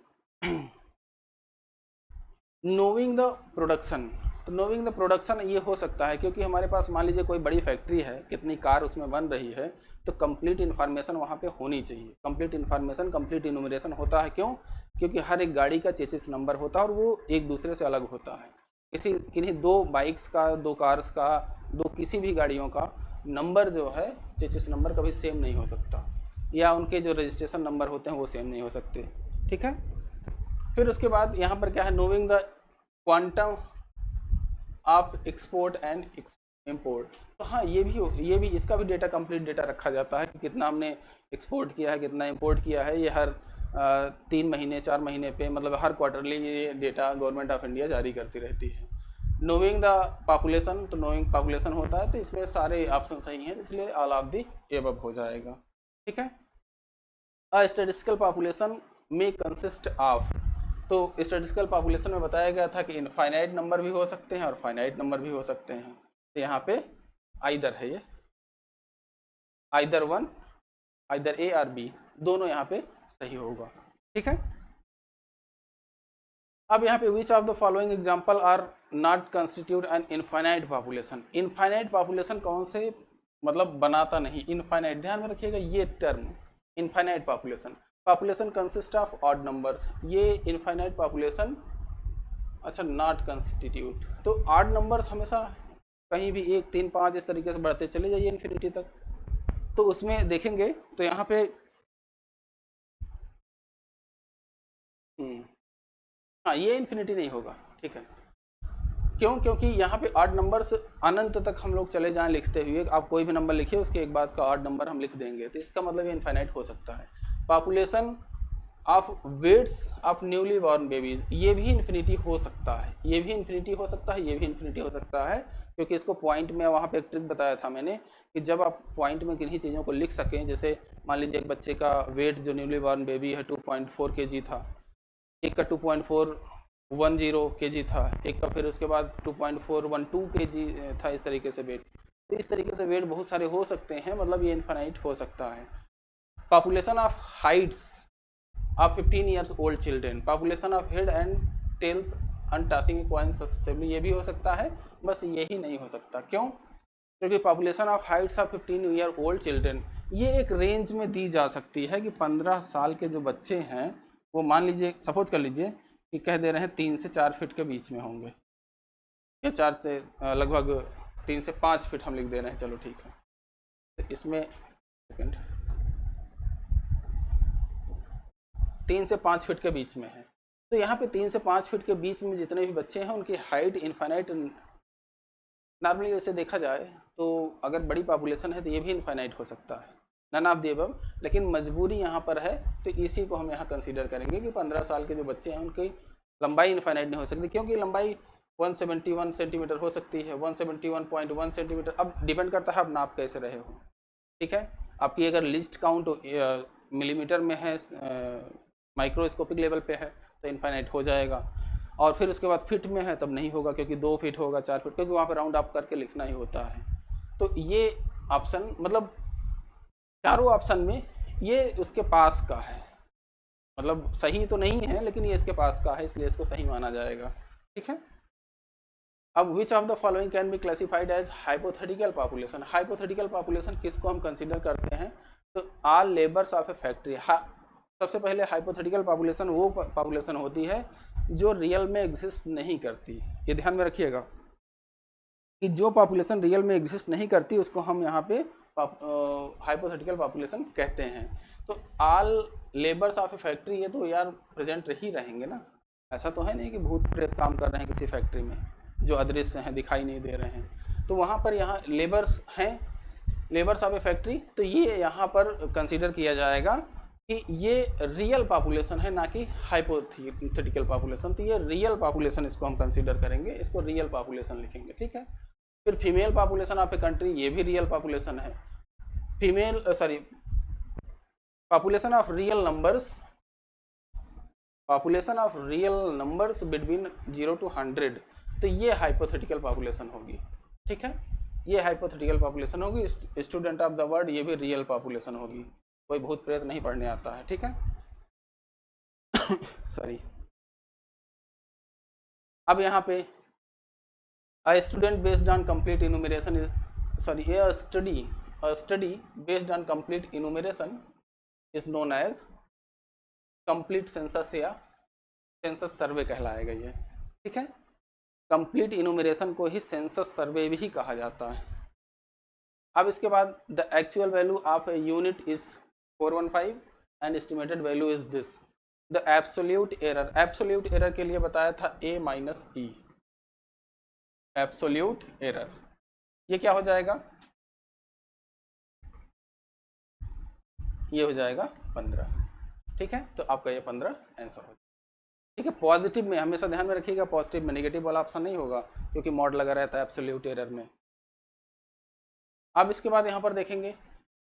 नोइंग द प्रोडक्शन, तो नोइंग द प्रोडक्शन ये हो सकता है क्योंकि हमारे पास मान लीजिए कोई बड़ी फैक्ट्री है, कितनी कार उसमें बन रही है, तो कंप्लीट इन्फॉर्मेशन वहाँ पे होनी चाहिए। कंप्लीट इन्फॉर्मेशन कंप्लीट इनुमरेशन होता है, क्यों? क्योंकि हर एक गाड़ी का चेसिस नंबर होता है और वो एक दूसरे से अलग होता है। किन्हीं 2 बाइक्स का, 2 कार्स का, 2 किसी भी गाड़ियों का नंबर जो है चेसिस नंबर कभी सेम नहीं हो सकता, या उनके जो रजिस्ट्रेशन नंबर होते हैं वो सेम नहीं हो सकते, ठीक है। फिर उसके बाद यहाँ पर क्या है, knowing the quantum of export and import, तो हाँ ये भी इसका भी डेटा कंप्लीट डेटा रखा जाता है कि कितना हमने एक्सपोर्ट किया है, कितना इंपोर्ट किया है, ये हर 3 महीने 4 महीने पे, मतलब हर क्वार्टरली ये डेटा गवर्नमेंट ऑफ इंडिया जारी करती रहती है। नोइंग द पॉपुलेशन, तो नोइंग पॉपुलेशन होता है, तो इसमें सारे ऑप्शन सही हैं, इसलिए ऑल ऑफ द एबव हो जाएगा, ठीक है। अ स्टैटिस्टिकल पॉपुलेशन में कंसिस्ट ऑफ, तो स्टैटिस्टिकल पॉपुलेशन में बताया गया था कि इनफाइनाइट नंबर भी हो सकते हैं और फाइनाइट नंबर भी हो सकते हैं, तो यहाँ पे आइदर है, ये आइदर 1 आइदर ए और बी दोनों यहाँ पे सही होगा, ठीक है। अब यहाँ पे which of the following example are not constitute an infinite population. Infinite population कौन से मतलब बनाता नहीं, इनफाइनाइट, ध्यान में रखिएगा ये term, infinite population. Population consist of odd numbers, ये इनफाइनाइट पॉपुलेशन, अच्छा नॉट कंस्टिट्यूट, तो ऑड नंबर्स हमेशा कहीं भी 1, 3, 5 इस तरीके से बढ़ते चले जाइए इन्फिनिटी तक, तो उसमें देखेंगे तो यहाँ पे हाँ ये इन्फिनिटी नहीं होगा, ठीक है। क्यों? क्योंकि यहाँ पे ऑड नंबर्स अनंत तक हम लोग चले जाएं लिखते हुए, आप कोई भी नंबर लिखिए उसके एक बाद का ऑड नंबर हम लिख देंगे, तो इसका मतलब ये इनफाइनाइट हो सकता है। Population of weights of newly born babies, ये भी इन्फिनिटी हो सकता है, ये भी इन्फिनिटी हो सकता है, ये भी इन्फिनिटी हो सकता है, क्योंकि इसको पॉइंट में वहाँ पे एक ट्रिक बताया था मैंने कि जब आप पॉइंट में किन्हीं चीज़ों को लिख सकें, जैसे मान लीजिए एक बच्चे का वेट जो न्यूली बॉर्न बेबी है 2.4 kg था, एक का 2.410 kg था, एक का फिर उसके बाद 2.412 kg था, इस तरीके से वेट, तो इस तरीके से वेट बहुत सारे हो सकते हैं, मतलब ये इनफाइनाइट हो सकता है। Population of heights of 15 years old children, population of head and tails and tossing coin successively, ये भी हो सकता है, बस यही नहीं हो सकता। क्यों? क्योंकि population of heights of 15 year old children ये एक रेंज में दी जा सकती है कि 15 साल के जो बच्चे हैं वो मान लीजिए, सपोज कर लीजिए कि कह दे रहे हैं 3 से 4 फीट के बीच में होंगे, या 4 से लगभग 3 से 5 फीट हम लिख दे रहे हैं, चलो ठीक है, तो इसमें सेकंड 3 से 5 फीट के बीच में है, तो यहाँ पे 3 से 5 फीट के बीच में जितने भी बच्चे हैं उनकी हाइट इनफाइनाइट, नॉर्मली वैसे देखा जाए तो अगर बड़ी पॉपुलेशन है तो ये भी इनफाइनाइट हो सकता है, नन ऑफ द अबव, लेकिन मजबूरी यहाँ पर है तो इसी को हम यहाँ कंसीडर करेंगे कि 15 साल के जो बच्चे हैं उनकी लंबाई इनफाइनाइट नहीं हो सकती, क्योंकि लंबाई 171 सेंटीमीटर हो सकती है, 171.1 सेंटीमीटर, अब डिपेंड करता है आप नाप कैसे रहे हो, ठीक है। आपकी अगर लिस्ट काउंट मिलीमीटर में है, माइक्रोस्कोपिक लेवल पे है तो इनफाइनाइट हो जाएगा, और फिर उसके बाद फिट में है तब नहीं होगा, क्योंकि 2 फीट होगा, 4 फीट, क्योंकि वहाँ पर राउंड अप करके लिखना ही होता है। तो ये ऑप्शन मतलब चारों ऑप्शन में ये उसके पास का है, मतलब सही तो नहीं है लेकिन ये इसके पास का है, इसलिए इसको सही माना जाएगा, ठीक है। अब which of the following can be classified as hypothetical population. Hypothetical population किसको हम कंसीडर करते हैं, तो all labours of a factory. सबसे पहले हाइपोथेटिकल पॉपुलेशन वो पॉपुलेशन होती है जो रियल में एग्जिस्ट नहीं करती, ये ध्यान में रखिएगा कि जो पॉपुलेशन रियल में एग्जिस्ट नहीं करती उसको हम यहाँ पे हाइपोथेटिकल पॉपुलेशन कहते हैं। तो all labours of a factory, ये तो यार प्रेजेंट ही रहेंगे ना, ऐसा तो है नहीं कि भूत प्रेत काम कर रहे हैं किसी फैक्ट्री में जो अदृश्य हैं, दिखाई नहीं दे रहे हैं, तो वहाँ पर यहाँ लेबर्स हैं, लेबर्स ऑफ ए फैक्ट्री, तो ये यहाँ पर कंसीडर किया जाएगा कि ये रियल पॉपुलेशन है, ना कि हाइपोथेटिकल पॉपुलेशन, तो ये रियल पॉपुलेशन इसको हम कंसीडर करेंगे, इसको रियल पॉपुलेशन लिखेंगे, ठीक है। फिर female population of a country, ये भी रियल पॉपुलेशन है, female population of real numbers, population of real numbers between 0 to 100, तो ये हाइपोथेटिकल पॉपुलेशन होगी, ठीक है, ये हाइपोथेटिकल पॉपुलेशन होगी। स्टूडेंट ऑफ द वर्ल्ड, ये भी रियल पॉपुलेशन होगी, कोई भूत प्रेत नहीं पढ़ने आता है, ठीक है। सॉरी, अब यहाँ पे a student based on complete enumeration is a study based on complete enumeration is known as complete census या सेंसस सर्वे कहलाएगा ये, ठीक है। कंप्लीट इनुमरेशन को ही सेंसस सर्वे भी कहा जाता है। अब इसके बाद the actual value of a unit is 415 and estimated value is this. The absolute error, absolute error के लिए बताया था a minus E, absolute error, ये क्या हो जाएगा, ये हो जाएगा 15, ठीक है। तो आपका ये 15 आंसर हो, ठीक है। पॉजिटिव में हमेशा ध्यान में रखिएगा, पॉजिटिव में, नेगेटिव वाला ऑप्शन नहीं होगा क्योंकि मॉड लगा रहता है एब्सोल्यूट एरर में। अब इसके बाद यहाँ पर देखेंगे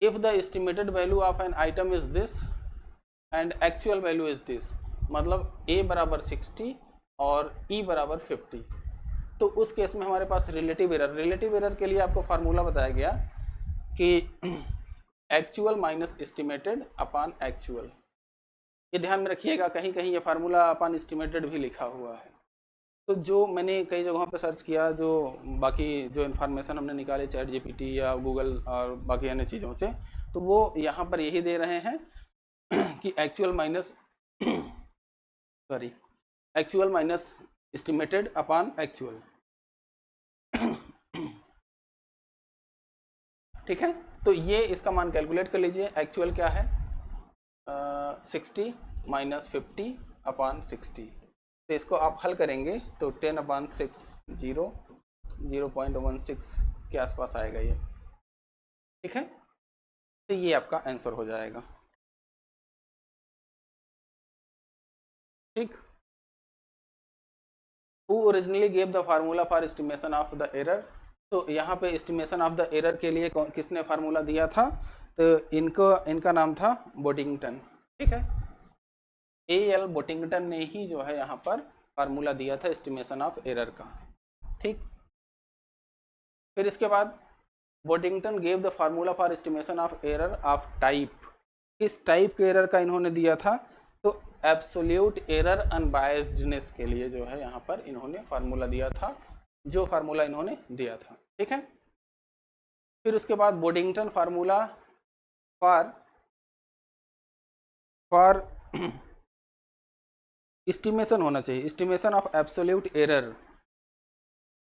if the estimated value of an item is this and actual value is this, मतलब a बराबर 60 और e बराबर 50, तो उस केस में हमारे पास रिलेटिव एरर, रिलेटिव एरर के लिए आपको फार्मूला बताया गया कि actual minus estimated upon actual, ये ध्यान में रखिएगा, कहीं कहीं ये फार्मूला अपन एस्टिमेटेड भी लिखा हुआ है। तो जो मैंने कई जगहों पर सर्च किया, जो बाकी जो इन्फॉर्मेशन हमने निकाले चैट जीपीटी या गूगल और बाकी अन्य चीज़ों से, तो वो यहाँ पर यही दे रहे हैं कि actual minus sorry actual minus estimated upon actual. ठीक है, तो ये इसका मान कैलकुलेट कर लीजिए। एक्चुअल क्या है, 60 माइनस 50 अपॉन 60। तो इसको आप हल करेंगे तो 10 अपॉन 6 0.16 के आसपास आएगा ये। ठीक है, तो ये आपका आंसर हो जाएगा। ठीक, who originally gave the formula for estimation of the error. तो यहाँ पे एस्टिमेशन ऑफ द एरर के लिए किसने फार्मूला दिया था, तो इनका नाम था बोटिंगटन। ठीक है, एल बोटिंगटन ने ही जो है यहाँ पर फार्मूला दिया था एस्टिमेशन ऑफ एरर का। ठीक, फिर इसके बाद Boddington gave the formula for estimation of error of type. किस टाइप के एरर का इन्होंने दिया था, तो एब्सोल्यूट एरर अनबायस्डनेस के लिए जो है यहाँ पर इन्होंने फार्मूला दिया था, जो फार्मूला इन्होंने दिया था। ठीक है, फिर उसके बाद बोटिंगटन फार्मूला फॉर एस्टिमेशन होना चाहिए, estimation of absolute error.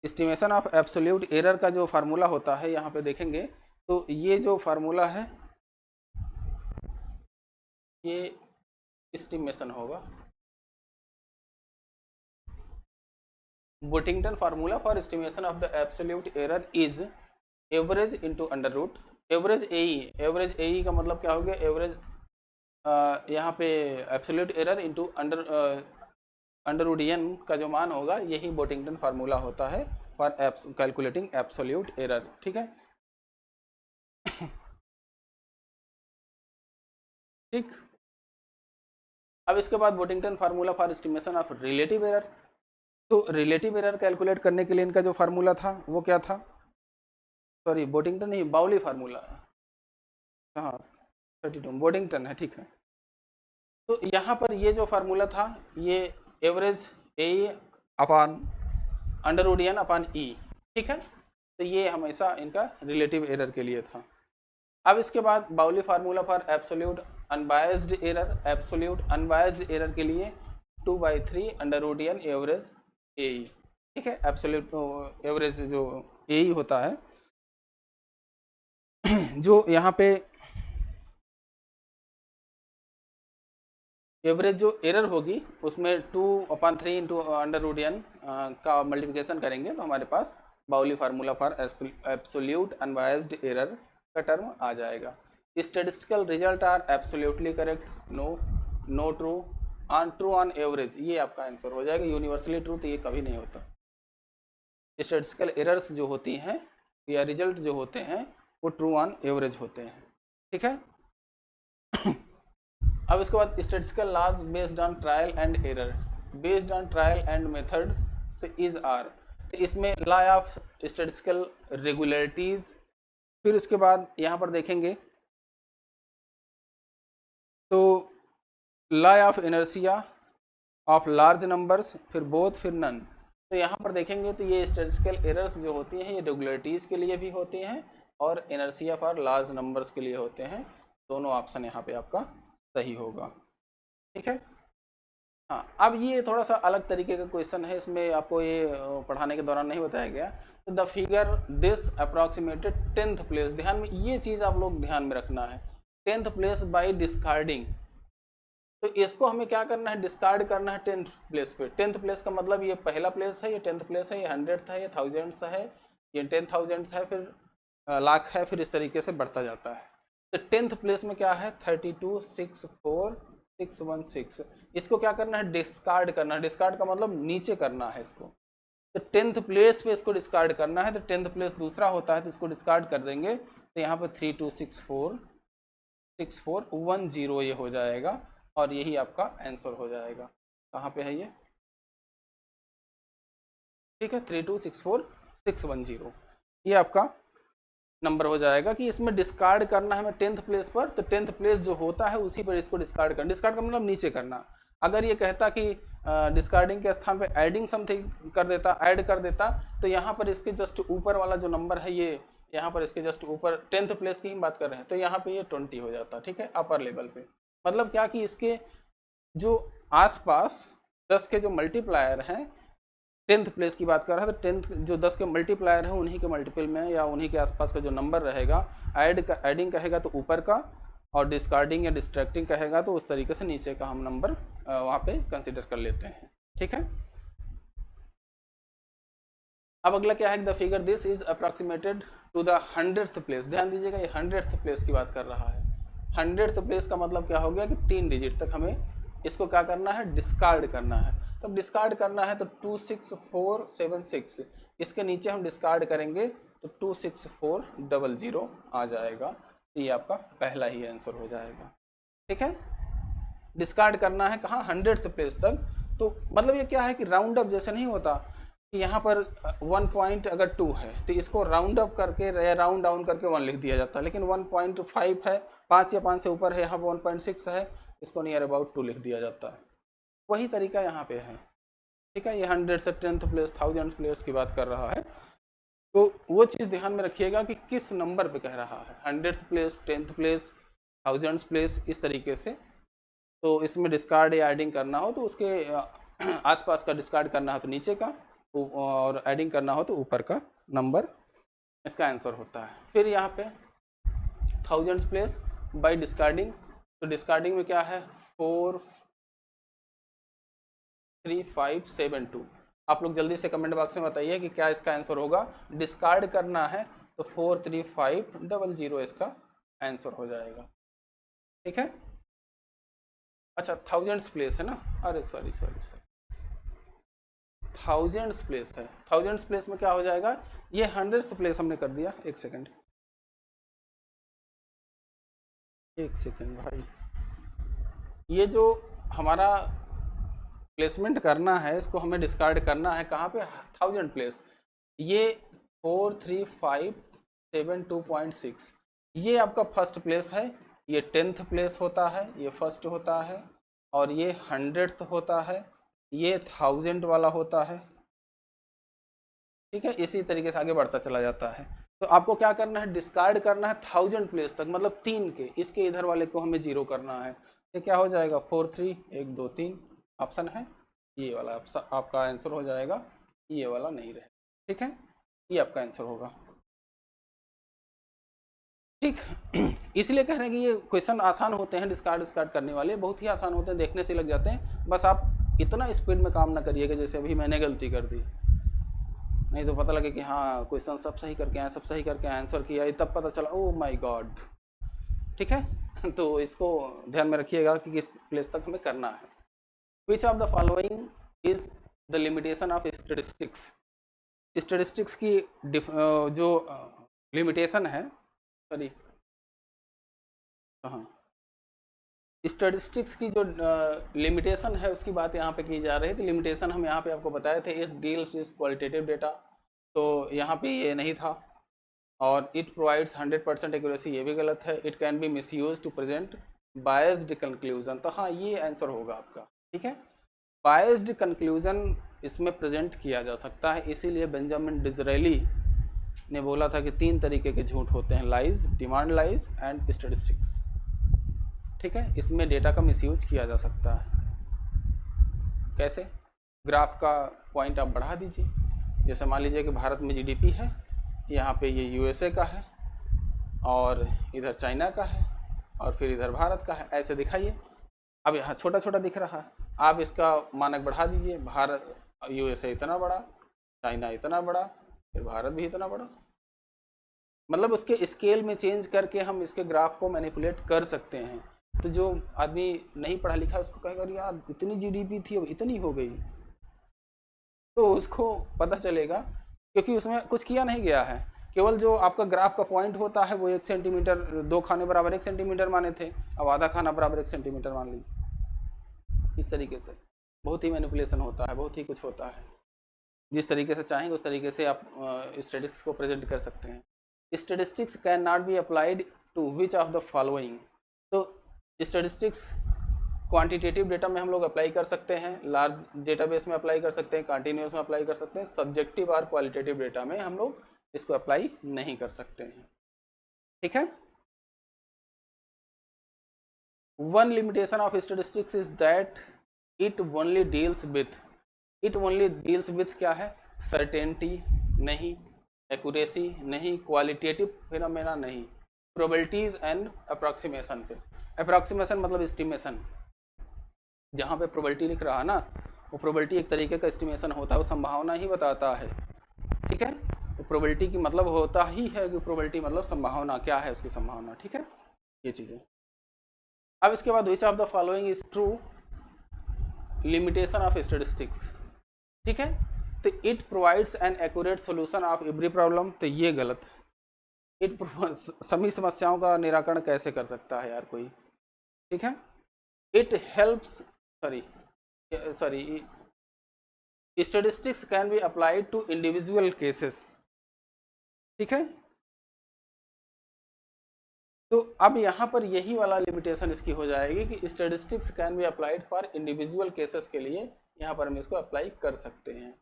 Estimation of absolute error का जो फार्मूला होता है यहाँ पे देखेंगे, तो ये जो फार्मूला है ये एस्टिमेशन होगा। Boddington formula for estimation of the absolute error is average into under root average a. Average a का मतलब क्या हो गया, एवरेज यहाँ पे absolute error into under root N का जो मान होगा, यही बोटिंगटन फार्मूला होता है फॉर कैलकुलेटिंग एब्सोल्यूट एरर। ठीक है, ठीक। अब इसके बाद Boddington formula for estimation of relative error. तो रिलेटिव एरर कैलकुलेट करने के लिए इनका जो फार्मूला था वो क्या था, सॉरी बोटिंगटन नहीं, बाउली फार्मूला। हाँ 32 बोटिंगटन है। ठीक है, तो यहाँ पर ये जो फार्मूला था ये average a upon under root n upon e. ठीक है, तो ये हमेशा इनका रिलेटिव एरर के लिए था। अब इसके बाद बाउली formula for absolute unbiased error. Absolute unbiased error के लिए 2/3 अंडर रूट एन एवरेज ए। ठीक है, एब्सोल्यूट एवरेज जो ए होता है, जो यहाँ पे एवरेज जो एरर होगी उसमें 2/3 इंटू अंडर रूट एन का मल्टीप्लिकेशन करेंगे तो हमारे पास Bowley formula for absolute unbiased error का टर्म आ जाएगा। Statistical result are absolutely correct, no true, true on average, ये आपका आंसर हो जाएगा। यूनिवर्सली ट्रू तो ये कभी नहीं होता। स्टैटिस्टिकल एरर्स जो होती हैं या रिजल्ट जो होते हैं वो ट्रू ऑन एवरेज होते हैं। ठीक है, अब इसके बाद statistical laws based on trial and error. Based on trial and method से इज आर, तो इसमें लॉ ऑफ स्टैटिस्टिकल रेगुलरिटीज। फिर उसके बाद यहाँ पर देखेंगे तो law of inertia of large numbers, फिर बोथ, फिर नन। तो यहाँ पर देखेंगे तो ये स्टैटिस्टिकल एरर्स जो होती हैं ये रेगुलरिटीज के लिए भी होती हैं और इनर्शिया फॉर लार्ज नंबर्स के लिए होते हैं। दोनों ऑप्शन यहाँ पे आपका सही होगा। ठीक है, हाँ। अब ये थोड़ा सा अलग तरीके का क्वेश्चन है, इसमें आपको ये पढ़ाने के दौरान नहीं बताया गया। तो the figure this approximated 10th place. ध्यान में ये चीज़ आप लोग ध्यान में रखना है, 10th प्लेस बाय डिस्कार्डिंग। तो इसको हमें क्या करना है, डिस्कार्ड करना है 10th प्लेस पे। 10th प्लेस का मतलब ये पहला प्लेस है, ये 10th प्लेस है, ये 100th है, ये 1000th है, ये 10,000th है, फिर लाख है, फिर इस तरीके से बढ़ता जाता है। तो 10th प्लेस में क्या है 32,64616। इसको क्या करना है, डिस्कार्ड करना है। डिस्कार्ड का मतलब नीचे करना है इसको। तो 10th प्लेस पे इसको डिस्कार्ड करना है। तो 10th प्लेस दूसरा होता है तो इसको डिस्कार्ड कर देंगे। तो यहाँ पे 3264,6410 ये हो जाएगा और यही आपका आंसर हो जाएगा। कहाँ पे है ये, ठीक है 3264,610 ये आपका नंबर हो जाएगा कि इसमें डिस्कार्ड करना है हमें 10th प्लेस पर, तो 10th प्लेस जो होता है उसी पर इसको डिस्कार्ड करना। डिस्कार्ड का मतलब नीचे करना। अगर ये कहता कि डिस्कार्डिंग के स्थान पे एडिंग समथिंग कर देता, ऐड कर देता, तो यहाँ पर इसके जस्ट ऊपर वाला जो नंबर है, ये यहाँ पर इसके जस्ट ऊपर 10th प्लेस की ही बात कर रहे हैं, तो यहाँ पे ये 20 हो जाता, ठीक है, अपर लेवल पे। मतलब क्या कि इसके जो आसपास 10 के जो मल्टीप्लायर हैं, 10th प्लेस की बात कर रहा है, तो 10th जो 10 के मल्टीप्लायर हैं उन्हीं के मल्टीपल में या उन्हीं के आसपास का जो नंबर रहेगा, एडिंग कहेगा तो ऊपर का, और डिस्कार्डिंग या डिस्ट्रैक्टिंग कहेगा तो उस तरीके से नीचे का हम नंबर वहाँ पे कंसिडर कर लेते हैं, ठीक है। अब अगला क्या है, the figure this is approximated to the 100th place. ध्यान दीजिएगा, ये 100th प्लेस की बात कर रहा है। 100th प्लेस का मतलब क्या हो गया कि 3 डिजिट तक हमें इसको क्या करना है, डिस्कार्ड करना है। तब डिस्कार्ड करना है तो 26476, इसके नीचे हम डिस्कार्ड करेंगे तो 26400 आ जाएगा। ये आपका पहला ही आंसर हो जाएगा, ठीक है। डिस्कार्ड करना है कहाँ, 100th प्लेस तक। तो मतलब ये क्या है कि राउंड अप जैसे नहीं होता कि यहाँ पर 1 पॉइंट अगर 2 है तो इसको राउंड अप करके या राउंड डाउन करके 1 लिख दिया जाता है, लेकिन 1.5 है, 5 या 5 से ऊपर है, यहाँ 1.6 है, इसको नियर अबाउट 2 लिख दिया जाता है। वही तरीका यहाँ पे है, ठीक है। ये 100 से 10th प्लेस 1000th प्लेस की बात कर रहा है, तो वो चीज़ ध्यान में रखिएगा कि किस नंबर पे कह रहा है, 100th place, 10th place, 1000th place, इस तरीके से। तो इसमें डिस्कार्ड या एडिंग करना हो तो उसके आसपास का डिस्कार्ड करना हो तो नीचे का, और एडिंग करना हो तो ऊपर का नंबर इसका आंसर होता है। फिर यहाँ पे 1000th प्लेस बाय डिस्कार्डिंग, तो डिस्कार्डिंग में क्या है, 43572। आप लोग जल्दी से कमेंट बॉक्स में बताइए कि क्या इसका आंसर होगा। डिस्कार्ड करना है तो 43500 इसका आंसर हो जाएगा, ठीक है। अच्छा 1000th प्लेस है ना, अरे सॉरी 1000th प्लेस है। 1000th प्लेस में क्या हो जाएगा, ये 100th प्लेस हमने कर दिया। एक सेकंड भाई, ये जो हमारा प्लेसमेंट करना है इसको हमें डिस्कार्ड करना है कहाँ पे, 1000th प्लेस। ये 43572.6 ये आपका फर्स्ट प्लेस है, ये 10th प्लेस होता है, ये फर्स्ट होता है, और ये 100th होता है, ये 1000 वाला होता है, ठीक है। इसी तरीके से आगे बढ़ता चला जाता है। तो आपको क्या करना है, डिस्कार्ड करना है 1000 प्लेस तक, मतलब 3 के, इसके इधर वाले को हमें 0 करना है। ये क्या हो जाएगा, 43123 ऑप्शन है, ये वाला आपका आंसर हो जाएगा, ये वाला नहीं रहे, ठीक है। ये आपका आंसर होगा, ठीक। इसलिए कह रहे हैं कि ये क्वेश्चन आसान होते हैं, डिस्कार्ड करने वाले बहुत ही आसान होते हैं, देखने से लग जाते हैं। बस आप इतना स्पीड में काम ना करिएगा जैसे अभी मैंने गलती कर दी, नहीं तो पता लगे कि हाँ क्वेश्चन सब सही करके आए, सब सही करके आंसर किया, तब पता चला ओ माय गॉड, ठीक है। तो इसको ध्यान में रखिएगा कि किस प्लेस तक हमें करना है। Which of the following is the limitation of statistics. Statistics की जो लिमिटेशन है, सॉरी हाँ, स्टैटिस्टिक्स की जो लिमिटेशन है उसकी बात यहाँ पे की जा रही थी। लिमिटेशन हम यहाँ पे आपको बताए थे, it deals with qualitative data, तो यहाँ पे ये नहीं था। और इट प्रोवाइड्स 100% एक्यूरेसी, ये भी गलत है। It can be misuse to present biased conclusion, तो हाँ ये आंसर होगा आपका, ठीक है। बायस्ड कंक्लूजन इसमें प्रेजेंट किया जा सकता है, इसीलिए बेंजामिन डिज़रेली ने बोला था कि 3 तरीके के झूठ होते हैं, lies, demand lies and statistics, ठीक है। इसमें डेटा का मिसयूज किया जा सकता है। कैसे, ग्राफ का पॉइंट आप बढ़ा दीजिए, जैसे मान लीजिए कि भारत में जीडीपी है, यहाँ पे ये यूएसए का है, और इधर चाइना का है, और फिर इधर भारत का है, ऐसे दिखाइए। अब यहाँ छोटा छोटा दिख रहा है, आप इसका मानक बढ़ा दीजिए, भारत यूएसए इतना बड़ा, चाइना इतना बड़ा, फिर भारत भी इतना बड़ा, मतलब उसके स्केल में चेंज करके हम इसके ग्राफ को मैनिपुलेट कर सकते हैं। तो जो आदमी नहीं पढ़ा लिखा उसको कहेगा यार इतनी जीडीपी थी अब इतनी हो गई, तो उसको पता चलेगा क्योंकि उसमें कुछ किया नहीं गया है। केवल जो आपका ग्राफ का पॉइंट होता है वो 1 सेंटीमीटर, 2 खाने बराबर 1 सेंटीमीटर माने थे, अब आधा खाना बराबर 1 सेंटीमीटर मान लीजिए। इस तरीके से बहुत ही मैनिपुलेशन होता है, बहुत ही कुछ होता है। जिस तरीके से चाहेंगे उस तरीके से आप स्टैटिस्टिक्स को प्रेजेंट कर सकते हैं। Statistics can not be applied to which of the following. तो स्टेटिस्टिक्स क्वांटिटेटिव डेटा में हम लोग अप्लाई कर सकते हैं, लार्ज डेटाबेस में अप्लाई कर सकते हैं, कंटिन्यूस में अप्लाई कर सकते हैं, सब्जेक्टिव और क्वालिटेटिव डेटा में हम लोग इसको अप्लाई नहीं कर सकते हैं। ठीक है। One limitation of statistics is that it only deals with क्या है, सर्टेनिटी नहीं, एक्यूरेसी नहीं, क्वालिटेटिव फिनोमेना नहीं, प्रोबेबिलिटीज एंड अप्रॉक्सीमेशन पे। अप्रॉक्सीमेशन मतलब एस्टिमेशन, जहाँ पे प्रोबेबिलिटी लिख रहा है ना, वो प्रोबेबिलिटी एक तरीके का एस्टिमेशन होता है, वो संभावना ही बताता है। ठीक है, तो प्रोबेबिलिटी की मतलब होता ही है कि प्रोबेबिलिटी मतलब संभावना, क्या है उसकी संभावना। ठीक है, ये चीज़ें। अब इसके बाद विच of the following is true limitation of statistics. ठीक है, तो it provides an accurate solution of every problem, तो ये गलत है। सभी समस्याओं का निराकरण कैसे कर सकता है यार कोई। ठीक है, it helps statistics can be applied to individual cases. ठीक है, तो अब यहाँ पर यही वाला लिमिटेशन इसकी हो जाएगी कि statistics can be applied for individual cases के लिए यहाँ पर हम इसको अप्लाई कर सकते हैं।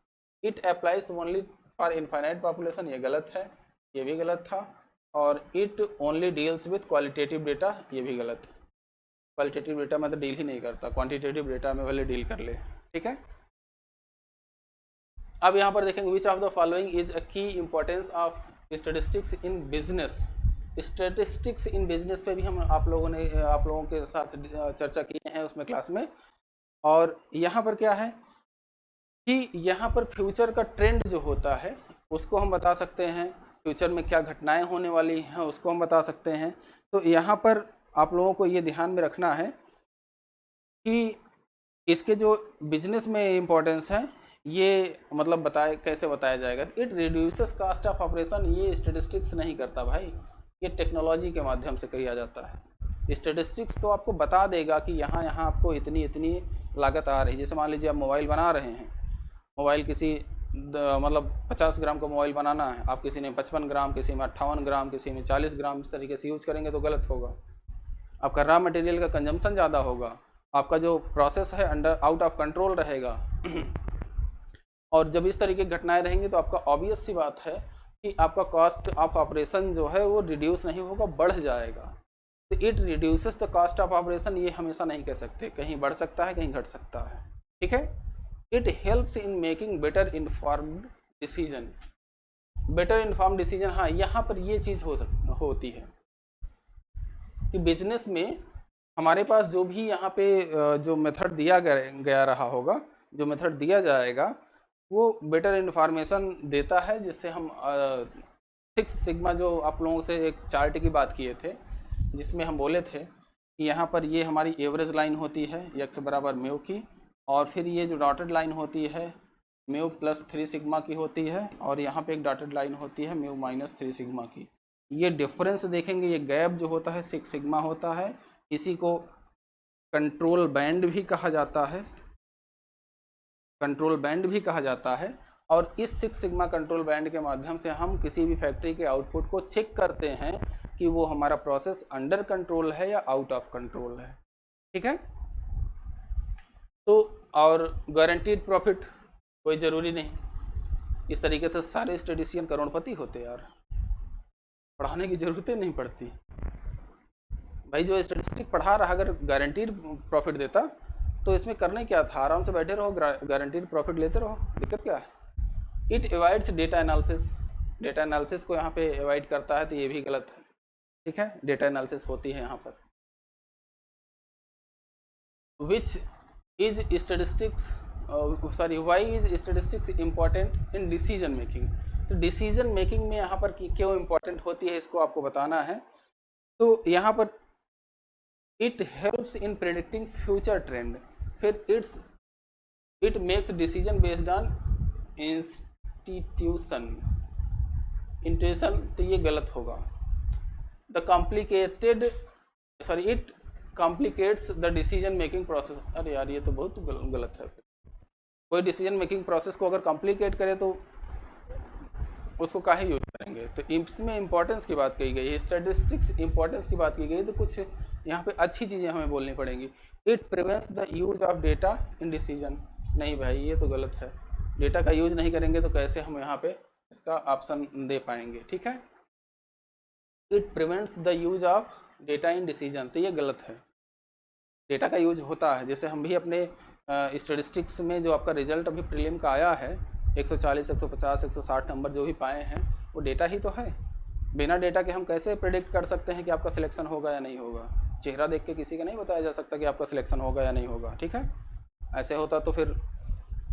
It applies only for infinite population, ये गलत है, ये भी गलत था। और it only deals with qualitative data, ये भी गलत है। क्वालिटेटिव डेटा में तो डील ही नहीं करता, क्वांटिटेटिव डेटा में भले डील कर ले। ठीक है, अब यहाँ पर देखेंगे which of the following is a key importance of statistics in business. Statistics in business पे भी हम आप लोगों के साथ चर्चा किए हैं उसमें क्लास में। और यहाँ पर क्या है कि यहाँ पर फ्यूचर का ट्रेंड जो होता है उसको हम बता सकते हैं, फ्यूचर में क्या घटनाएं होने वाली हैं उसको हम बता सकते हैं। तो यहाँ पर आप लोगों को ये ध्यान में रखना है कि इसके जो बिजनेस में इम्पोर्टेंस है ये मतलब कैसे बताया जाएगा। It reduces cost of operation, ये स्टैटिस्टिक्स नहीं करता भाई, ये टेक्नोलॉजी के माध्यम से किया जाता है। स्टैटिस्टिक्स तो आपको बता देगा कि यहाँ आपको इतनी लागत आ रही है। जैसे मान लीजिए आप मोबाइल बना रहे हैं, मोबाइल किसी मतलब 50 ग्राम का मोबाइल बनाना है, आप किसी ने 55 ग्राम, किसी में 58 ग्राम, किसी में 40 ग्राम, इस तरीके से यूज़ करेंगे तो गलत होगा। आपका रॉ मटेरियल का कंजम्पशन ज़्यादा होगा, आपका जो प्रोसेस है आउट ऑफ कंट्रोल रहेगा। और जब इस तरीके की घटनाएं रहेंगी तो आपका ऑब्वियस सी बात है कि आपका कॉस्ट ऑफ ऑपरेशन जो है वो रिड्यूस नहीं होगा, बढ़ जाएगा। तो it reduces the cost of operation, ये हमेशा नहीं कह सकते, कहीं बढ़ सकता है कहीं घट सकता है। ठीक है, it helps in making better informed decision. Better informed decision, हाँ यहाँ पर ये चीज़ होती है कि बिजनेस में हमारे पास जो भी यहाँ पे जो मेथड दिया गया रहा होगा, जो मेथड दिया जाएगा वो बेटर इन्फॉर्मेशन देता है, जिससे हम 6 सिग्मा जो आप लोगों से एक चार्ट की बात किए थे जिसमें हम बोले थे कि यहाँ पर ये हमारी एवरेज लाइन होती है x बराबर म्यू की, और फिर ये जो डॉटेड लाइन होती है म्यू प्लस 3 सिग्मा की होती है, और यहाँ पे एक डॉटेड लाइन होती है म्यू माइनस 3 सिग्मा की। ये डिफरेंस देखेंगे, ये गैप जो होता है 6 सिग्मा होता है, इसी को कंट्रोल बैंड भी कहा जाता है, कंट्रोल बैंड भी कहा जाता है। और इस 6 सिग्मा कंट्रोल बैंड के माध्यम से हम किसी भी फैक्ट्री के आउटपुट को चेक करते हैं कि वो हमारा प्रोसेस अंडर कंट्रोल है या आउट ऑफ कंट्रोल है। ठीक है, तो और गारंटीड प्रॉफिट कोई ज़रूरी नहीं। इस तरीके से सारे स्टैटिस्टिशियन करोड़पति होते यार, पढ़ाने की ज़रूरत नहीं पड़ती भाई। जो स्टैटिस्टिक पढ़ा रहा अगर गारंटीड प्रॉफिट देता तो इसमें करने क्या था, आराम से बैठे रहो, गारंटीड प्रॉफिट लेते रहो, दिक्कत क्या है। It avoids data analysis, data analysis को यहाँ पे अवॉइड करता है, तो ये भी गलत है। ठीक है, डेटा एनालिसिस होती है यहाँ पर। Which is statistics why is statistics important in decision making. तो डिसीजन मेकिंग में यहाँ पर क्यों इम्पॉर्टेंट होती है इसको आपको बताना है। तो यहाँ पर it helps in predicting future trend, फिर it makes decision based on institution, तो ये गलत होगा। It complicates the decision making process. अरे यार ये तो बहुत गलत है। कोई डिसीजन मेकिंग प्रोसेस को अगर कॉम्प्लिकेट करे तो उसको काहे यूज करेंगे। तो इसमें इंपॉर्टेंस की बात कही गई है, स्टैटिस्टिक्स इंपॉर्टेंस की बात की गई है, तो कुछ यहाँ पे अच्छी चीज़ें हमें बोलनी पड़ेंगी। It prevents the use of data in decision. नहीं भाई, ये तो गलत है। डेटा का यूज नहीं करेंगे तो कैसे हम यहाँ पे इसका ऑप्शन दे पाएंगे, ठीक है। It prevents the use of data in decision, तो ये गलत है। डेटा का यूज होता है, जैसे हम भी अपने स्टैटिस्टिक्स में जो आपका रिजल्ट अभी प्रीलिम का आया है 140, 150, 160 नंबर जो भी पाए हैं, वो डेटा ही तो है। बिना डेटा के हम कैसे प्रेडिक्ट कर सकते हैं कि आपका सिलेक्शन होगा या नहीं होगा। चेहरा देख के किसी का नहीं बताया जा सकता कि आपका सिलेक्शन होगा या नहीं होगा, ठीक है। ऐसे होता तो फिर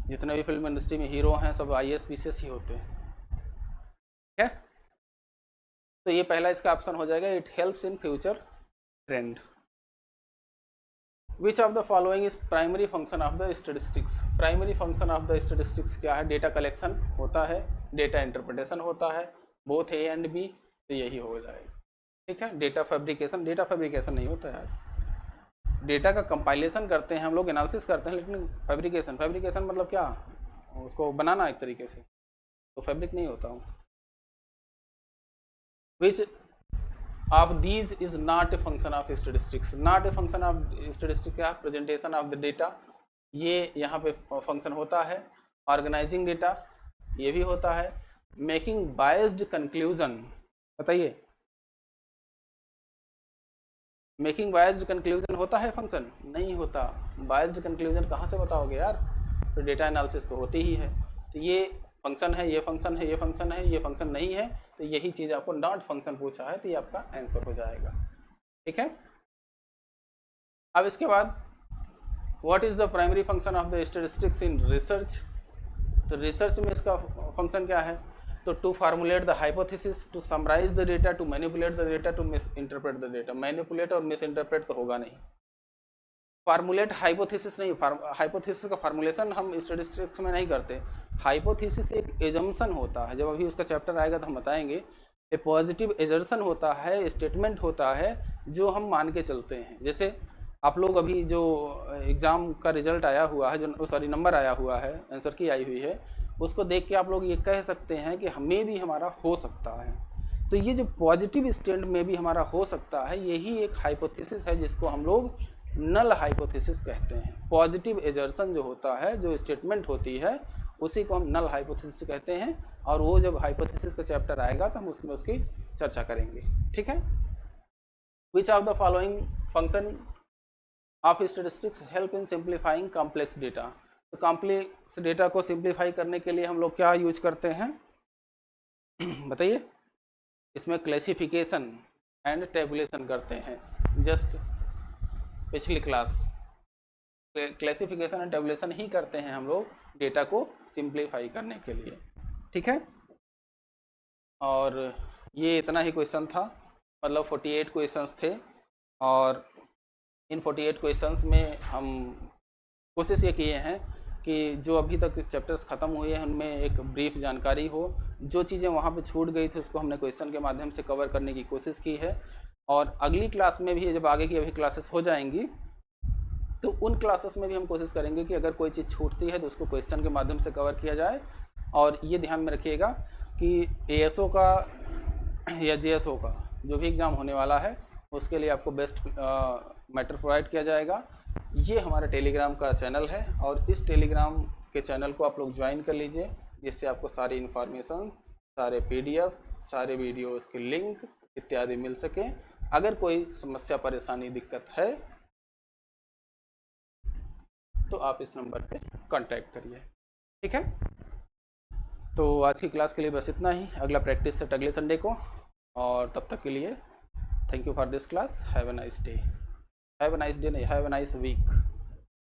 जितने भी फिल्म इंडस्ट्री में हीरो हैं सब IAS PCS ही होते हैं, ठीक है। तो ये पहला इसका ऑप्शन हो जाएगा, it helps in future trend. Which of the following is primary function of the statistics. Primary function of the statistics क्या है? डेटा कलेक्शन होता है, डेटा इंटरप्रिटेशन होता है, बोथ A एंड B, तो यही हो जाएगा, ठीक है। डेटा फैब्रिकेशन, डेटा फैब्रिकेशन नहीं होता यार, डेटा का कंपाइलेशन करते हैं हम लोग, एनालिसिस करते हैं, लेकिन फैब्रिकेशन, फैब्रिकेशन मतलब क्या, उसको बनाना एक तरीके से, तो फैब्रिक नहीं होता हूँ। Which of these is not a function of statistics. Not a function of statistics क्या? प्रेजेंटेशन ऑफ द डेटा, ये यहाँ पे फंक्शन होता है। ऑर्गेनाइजिंग डेटा, ये भी होता है। मेकिंग बायस्ड कंक्लूजन, बताइए मेकिंग बायस्ड कंक्लूजन होता है फंक्शन? नहीं होता। बायस्ड कंक्लूजन कहाँ से बताओगे यार, तो डेटा एनालिसिस तो होती ही है। तो ये फंक्शन है, ये फंक्शन है, ये फंक्शन है, ये फंक्शन नहीं है, तो यही चीज़ आपको नॉट फंक्शन पूछा है, तो ये आपका आंसर हो जाएगा, ठीक है। अब इसके बाद what is the primary function of the statistics in research. तो रिसर्च में इसका फंक्शन क्या है? तो to formulate the hypothesis, to summarise the data, to manipulate the data, to misinterpret the data. Manipulate और मिस इंटरप्रेट तो होगा नहीं। फार्मुलेट हाइपोथेसिस नहीं, हाइपोथेसिस का फार्मुलेशन हम स्टैटिस्टिक्स में नहीं करते। हाइपोथेसिस एक एजम्पशन होता है, जब अभी उसका चैप्टर आएगा तो हम बताएंगे। ए पॉजिटिव एजर्शन होता है, स्टेटमेंट होता है जो हम मान के चलते हैं। जैसे आप लोग अभी जो एग्ज़ाम का रिजल्ट आया हुआ है, जो सॉरी नंबर आया हुआ है, आंसर की आई हुई है, उसको देख के आप लोग ये कह सकते हैं कि हमें भी हमारा हो सकता है। तो ये जो पॉजिटिव स्टेट में भी हमारा हो सकता है, यही एक हाइपोथेसिस है जिसको हम लोग नल हाइपोथेसिस कहते हैं। पॉजिटिव एजर्शन जो होता है, जो स्टेटमेंट होती है, उसी को हम नल हाइपोथेसिस कहते हैं। और वो जब हाइपोथेसिस का चैप्टर आएगा तो हम उसमें उसकी चर्चा करेंगे, ठीक है। Which of the following function of statistics help in simplifying complex data. तो कॉम्प्लेक्स डेटा को सिंप्लीफाई करने के लिए हम लोग क्या यूज करते हैं बताइए। इसमें क्लासिफिकेशन एंड टेबुलेशन करते हैं। जस्ट पिछली क्लास क्लासिफिकेशन एंड टेबुलेशन ही करते हैं हम लोग डेटा को सिंप्लीफाई करने के लिए, ठीक है। और ये इतना ही क्वेश्चन था, मतलब 48 क्वेश्चंस थे। और इन 48 क्वेश्चंस में हम कोशिश ये किए हैं कि जो अभी तक चैप्टर्स ख़त्म हुए हैं उनमें एक ब्रीफ जानकारी हो। जो चीज़ें वहाँ पे छूट गई थी उसको हमने क्वेश्चन के माध्यम से कवर करने की कोशिश की है। और अगली क्लास में भी, जब आगे की अभी क्लासेस हो जाएंगी, तो उन क्लासेस में भी हम कोशिश करेंगे कि अगर कोई चीज़ छूटती है तो उसको क्वेश्चन के माध्यम से कवर किया जाए। और ये ध्यान में रखिएगा कि ASO का या JSO का जो भी एग्ज़ाम होने वाला है, उसके लिए आपको बेस्ट मैटर प्रोवाइड किया जाएगा। ये हमारा टेलीग्राम का चैनल है, और इस टेलीग्राम के चैनल को आप लोग ज्वाइन कर लीजिए, जिससे आपको सारी इन्फॉर्मेशन, सारे PDF, सारे वीडियोस के लिंक इत्यादि मिल सके। अगर कोई समस्या, परेशानी, दिक्कत है तो आप इस नंबर पे कांटेक्ट करिए, ठीक है। तो आज की क्लास के लिए बस इतना ही। अगला प्रैक्टिस सेट अगले संडे को, और तब तक के लिए thank you for this class. Have a nice day, have a nice day नहीं, हैव अ नाइस वीक।